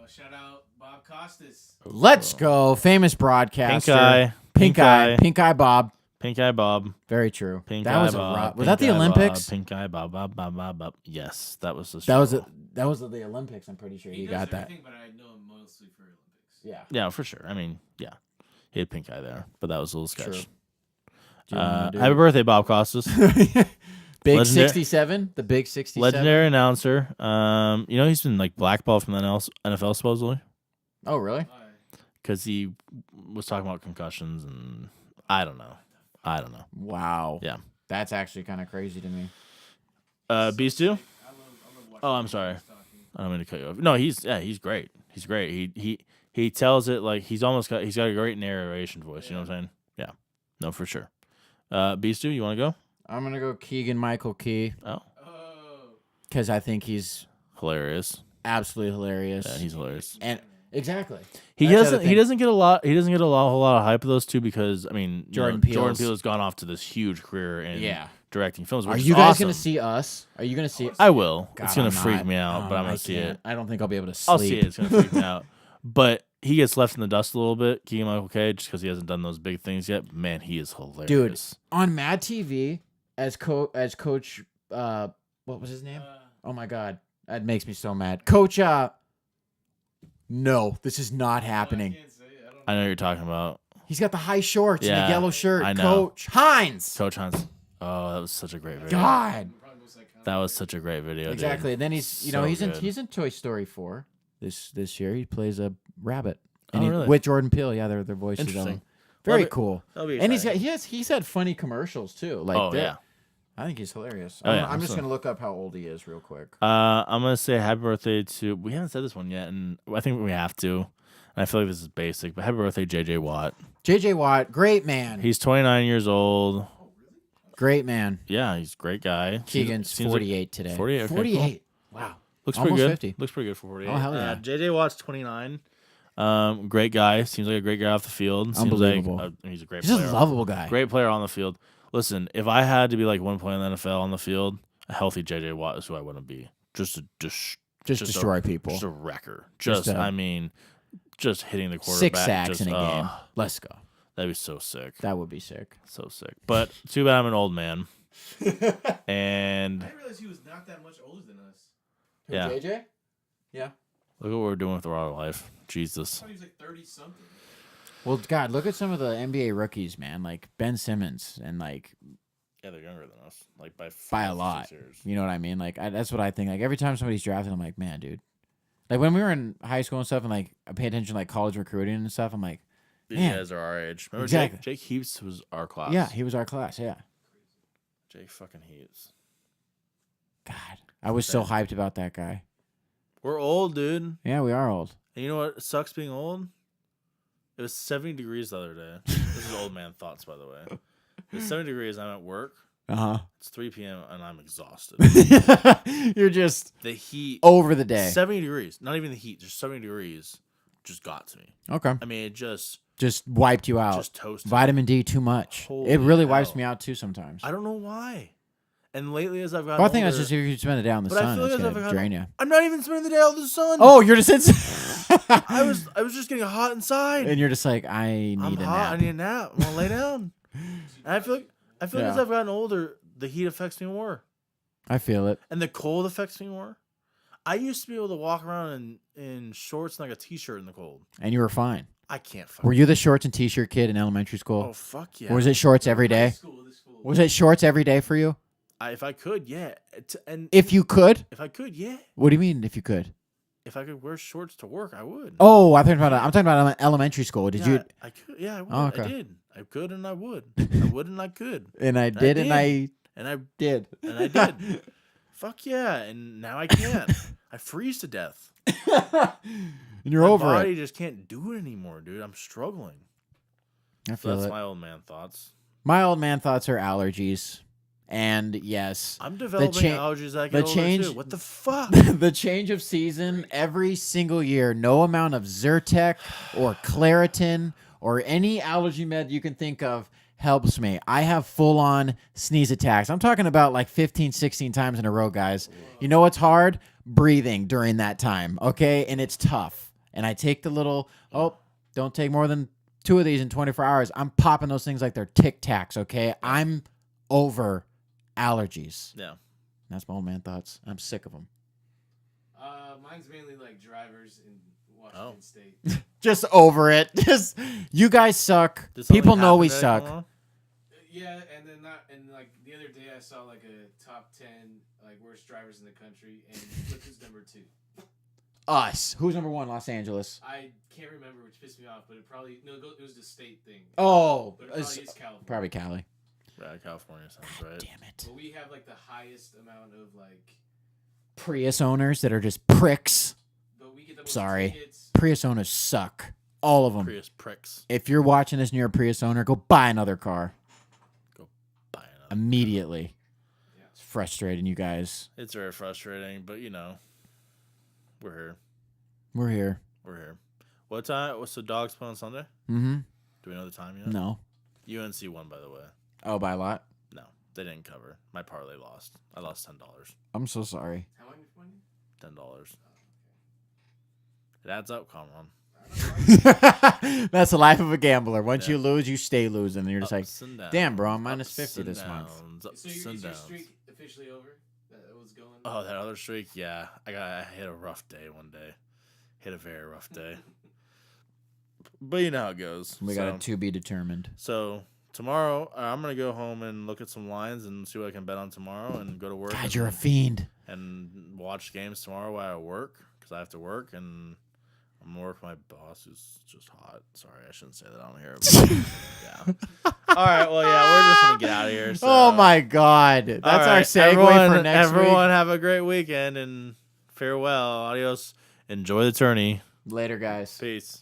Shout out Bob Costas.
Let's go. Famous broadcaster.
Pink eye,
Pink eye Bob.
Pink eye Bob,
Very true.
Pink
that
eye
was
Bob.
was that the
Pink eye
Olympics?
Bob, Pink eye Bob, Bob, Bob, Bob, Bob. Yes, that was the.
That was the Olympics. I'm pretty sure
He
you
does
got that.
everything, but I know him mostly for Olympics.
Yeah.
Yeah, for sure. I mean, yeah, he had pink eye there, but that was a little sketch.
True. Do you wanna do
Happy birthday, Bob Costas.
Big
Legendary-
67. The big 67.
Legendary announcer. He's been blackballed from the NFL supposedly
Oh, really?
because he was talking about concussions and I don't know.
Wow.
Yeah.
That's actually kind of crazy to me.
Beast too?
I love watching
Oh, I'm sorry.
talking.
I don't mean to cut you off. No, he's great. He's great. He tells it like he's got a great narration voice. You know what I'm saying? Yeah. No, for sure. Beast too, you want to go?
I'm going to go Keegan Michael Key
Oh,
Oh,
because I think he's
hilarious.
absolutely hilarious.
Yeah, he's hilarious.
and exactly.
He
That's the
doesn't.
other
He
thing.
doesn't get a lot. He doesn't get a whole lot of hype of those two because Jordan
Peele's-
Peele has gone off to this huge career in directing films.
Are
Which
you
is
guys
awesome.
going to see us? Are you going to see
I will.
God,
It's gonna
I'm
freak
not.
me out,
Oh,
but I'm
I
gonna see
can't.
it.
I don't think I'll be able to sleep.
I'll see it. It's gonna freak me out. But he gets left in the dust a little bit, Keegan Michael Kay, just because he hasn't done those big things yet. Man, he is hilarious.
Dude, on Mad TV as coach what was his name? Oh my god, that makes me so mad. Coach, no, this is not happening.
I can't say it. I don't
I know what you're talking about.
He's got the high shorts and
Yeah,
the yellow shirt.
I know.
Coach Hines.
Coach Hans. Oh, that was such a great video.
God.
probably most iconic.
That was such a great video.
Exactly.
Dude.
And then he's, you
So
know, he's
good.
in Toy Story 4 this year. He plays a rabbit.
Oh, really?
With Jordan Peele. Yeah, their voices on.
Interesting.
him. Very
Love it.
cool.
That'll be
And
exciting.
he's had funny commercials too. Like
Oh
they're-
yeah.
I think he's hilarious.
Oh, yeah,
I'm just
absolutely.
gonna look up how old he is real quick.
I'm gonna say happy birthday to. We haven't said this one yet, and I think we have to. And I feel like this is basic, but happy birthday, JJ Watt.
JJ Watt, great man.
He's 29 years old.
Great man.
Yeah, he's a great guy.
Keegan's
Seems like-
48 today.
48, okay,
48. Wow.
Looks pretty
Almost
good.
50.
Looks pretty good for 48.
Oh, hell yeah.
JJ Watt's 29. Great guy. Seems like a great guy off the field. Seems
Unbelievable.
Like he's a great
He's
player.
just a lovable guy.
Great player on the field. Listen, if I had to be like one player in the NFL on the field, a healthy JJ Watt is who I want to be. Just to
Just
just
destroy people.
Just a wrecker.
Just
Just,
a-
I mean, just hitting the quarterback.
6 sacks
just,
in a game.
oh,
Let's go.
that'd be so sick.
That would be sick.
So sick. But too bad I'm an old man. And
I didn't realize he was not that much older than us.
yeah,
JJ? Yeah.
look at what we're doing with our life.
I
Jesus.
thought he was like 30 something.
Well, God, look at some of the NBA rookies, man. Like Ben Simmons and like
Yeah, they're younger than us. Like by
by a
5,
lot.
6 years.
You know what I mean? Like that's what I think. Like every time somebody's drafted, I'm like, man, dude. Like when we were in high school and stuff, and like I pay attention to like college recruiting and stuff. I'm like,
These
Man.
guys are our age. Remember
Exactly.
Jake Heaps was our class.
yeah, he was our class. Yeah.
Jake fucking Heaps.
God, I was so hyped about that guy.
We're old, dude. And
Yeah, we are old.
you know what sucks being old? It was 70 degrees the other day. This is old man thoughts, by the way. It was 70 degrees. I'm at work.
Uh
It's 3 p.m. and I'm exhausted.
huh. You're just
The heat,
over the day.
70 degrees. Not even the heat, just 70 degrees just got to me.
Okay.
I mean, it just
Wiped you out.
toasted.
Vitamin D too much.
Holy
It really wipes
hell.
me out too sometimes.
I don't know why. And lately, as I've gotten
Well, I think
older,
that's just if you spend a day out in the
But I
sun,
feel
it's
like as
gonna
I've
drain
gotten-
you.
I'm not even spending the day out in the sun.
Oh, you're just
I was just getting hot inside.
and you're just like, I need
I'm
a
hot. I
nap.
need a nap. I want to lay down. And I feel like as
Yeah.
I've gotten older, the heat affects me more,
I feel it.
and the cold affects me more. I used to be able to walk around in shorts and like a t-shirt in the cold.
And you were fine.
I can't. Fucking,
Were you the shorts and t-shirt kid in elementary school?
Oh fuck yeah!
Or was it shorts every day?
This school.
Was it shorts every day for you?
If I could, yeah. And
If you could?
if I could, yeah.
What do you mean if you could?
If I could wear shorts to work, I would.
Oh, I'm talking about elementary school. Did
yeah,
you?
I could. Yeah, I would.
Oh, okay.
I did. I could and I would. I would and I could.
And I did, and I
And I
did.
and I did. Fuck yeah! And now I can't. I freeze to death.
And you're
My
over
body
it.
just can't do it anymore, dude. I'm struggling.
I
So
feel
that's
it.
my old man thoughts.
My old man thoughts are allergies. And yes,
I'm developing
cha-
allergies as I
the
get older
change-
too. What the fuck?
the change of season every single year, no amount of Zyrtec or Claritin or any allergy med you can think of helps me. I have full-on sneeze attacks. I'm talking about like 15, 16 times in a row, guys. You know what's hard? Breathing during that time, okay? And it's tough. And I take the little, don't take more than 2 of these in 24 hours. I'm popping those things like they're Tic Tacs, okay? I'm over allergies.
Yeah.
That's my old man thoughts. I'm sick of them.
Mine's mainly like drivers in Washington
Oh.
State.
Just over it. Just you guys suck.
Did something
People know
happen
we
today,
suck.
Kamala?
Yeah, and then like the other day I saw like a top 10 like worst drivers in the country, and look who's number 2.
Us. Who's number 1? Los Angeles.
I can't remember, which pissed me off, but it was the state thing.
Oh,
But it probably is California.
probably Cali.
Yeah, California sounds right.
Damn it.
But we have like the highest amount of like.
Prius owners that are just pricks.
But we get the most
Sorry.
tickets.
Prius owners suck. All of them.
Prius pricks.
If you're watching this and you're a Prius owner, go buy another car
Buy another.
immediately.
Yeah.
It's frustrating, you guys.
It's very frustrating, but you know, we're here.
We're here.
We're here. What time? What's the dogs play on Sunday?
Mm-hmm.
Do we know the time yet?
No.
UNC won, by the way.
Oh, by a lot?
No, they didn't cover. My parlay lost. I lost $10.
I'm so sorry.
How much money?
$10. It adds up, Cameron.
That's the life of a gambler. Once
Yeah.
you lose, you stay losing. And you're just like,
Ups and downs,
damn, bro, I'm minus
ups
50
and
this month.
downs,
So
Ups
is
and
your
downs.
streak officially over? was going.
Oh, that other streak. Yeah, I hit a rough day one day. Hit a very rough day. But you know how it goes.
We got it to be determined.
So tomorrow, I'm gonna go home and look at some lines and see what I can bet on tomorrow, and go to work.
God, you're a fiend.
And watch games tomorrow while I work, because I have to work, and I'm gonna work with my boss, who's just hot. Sorry, I shouldn't say that on here. But yeah. All right. Well, yeah, we're just gonna get out of here. So.
Oh my God, that's
All
our
right,
segue for next
everyone
week.
have a great weekend and farewell. Adios. Enjoy the tourney.
Later, guys.
Peace.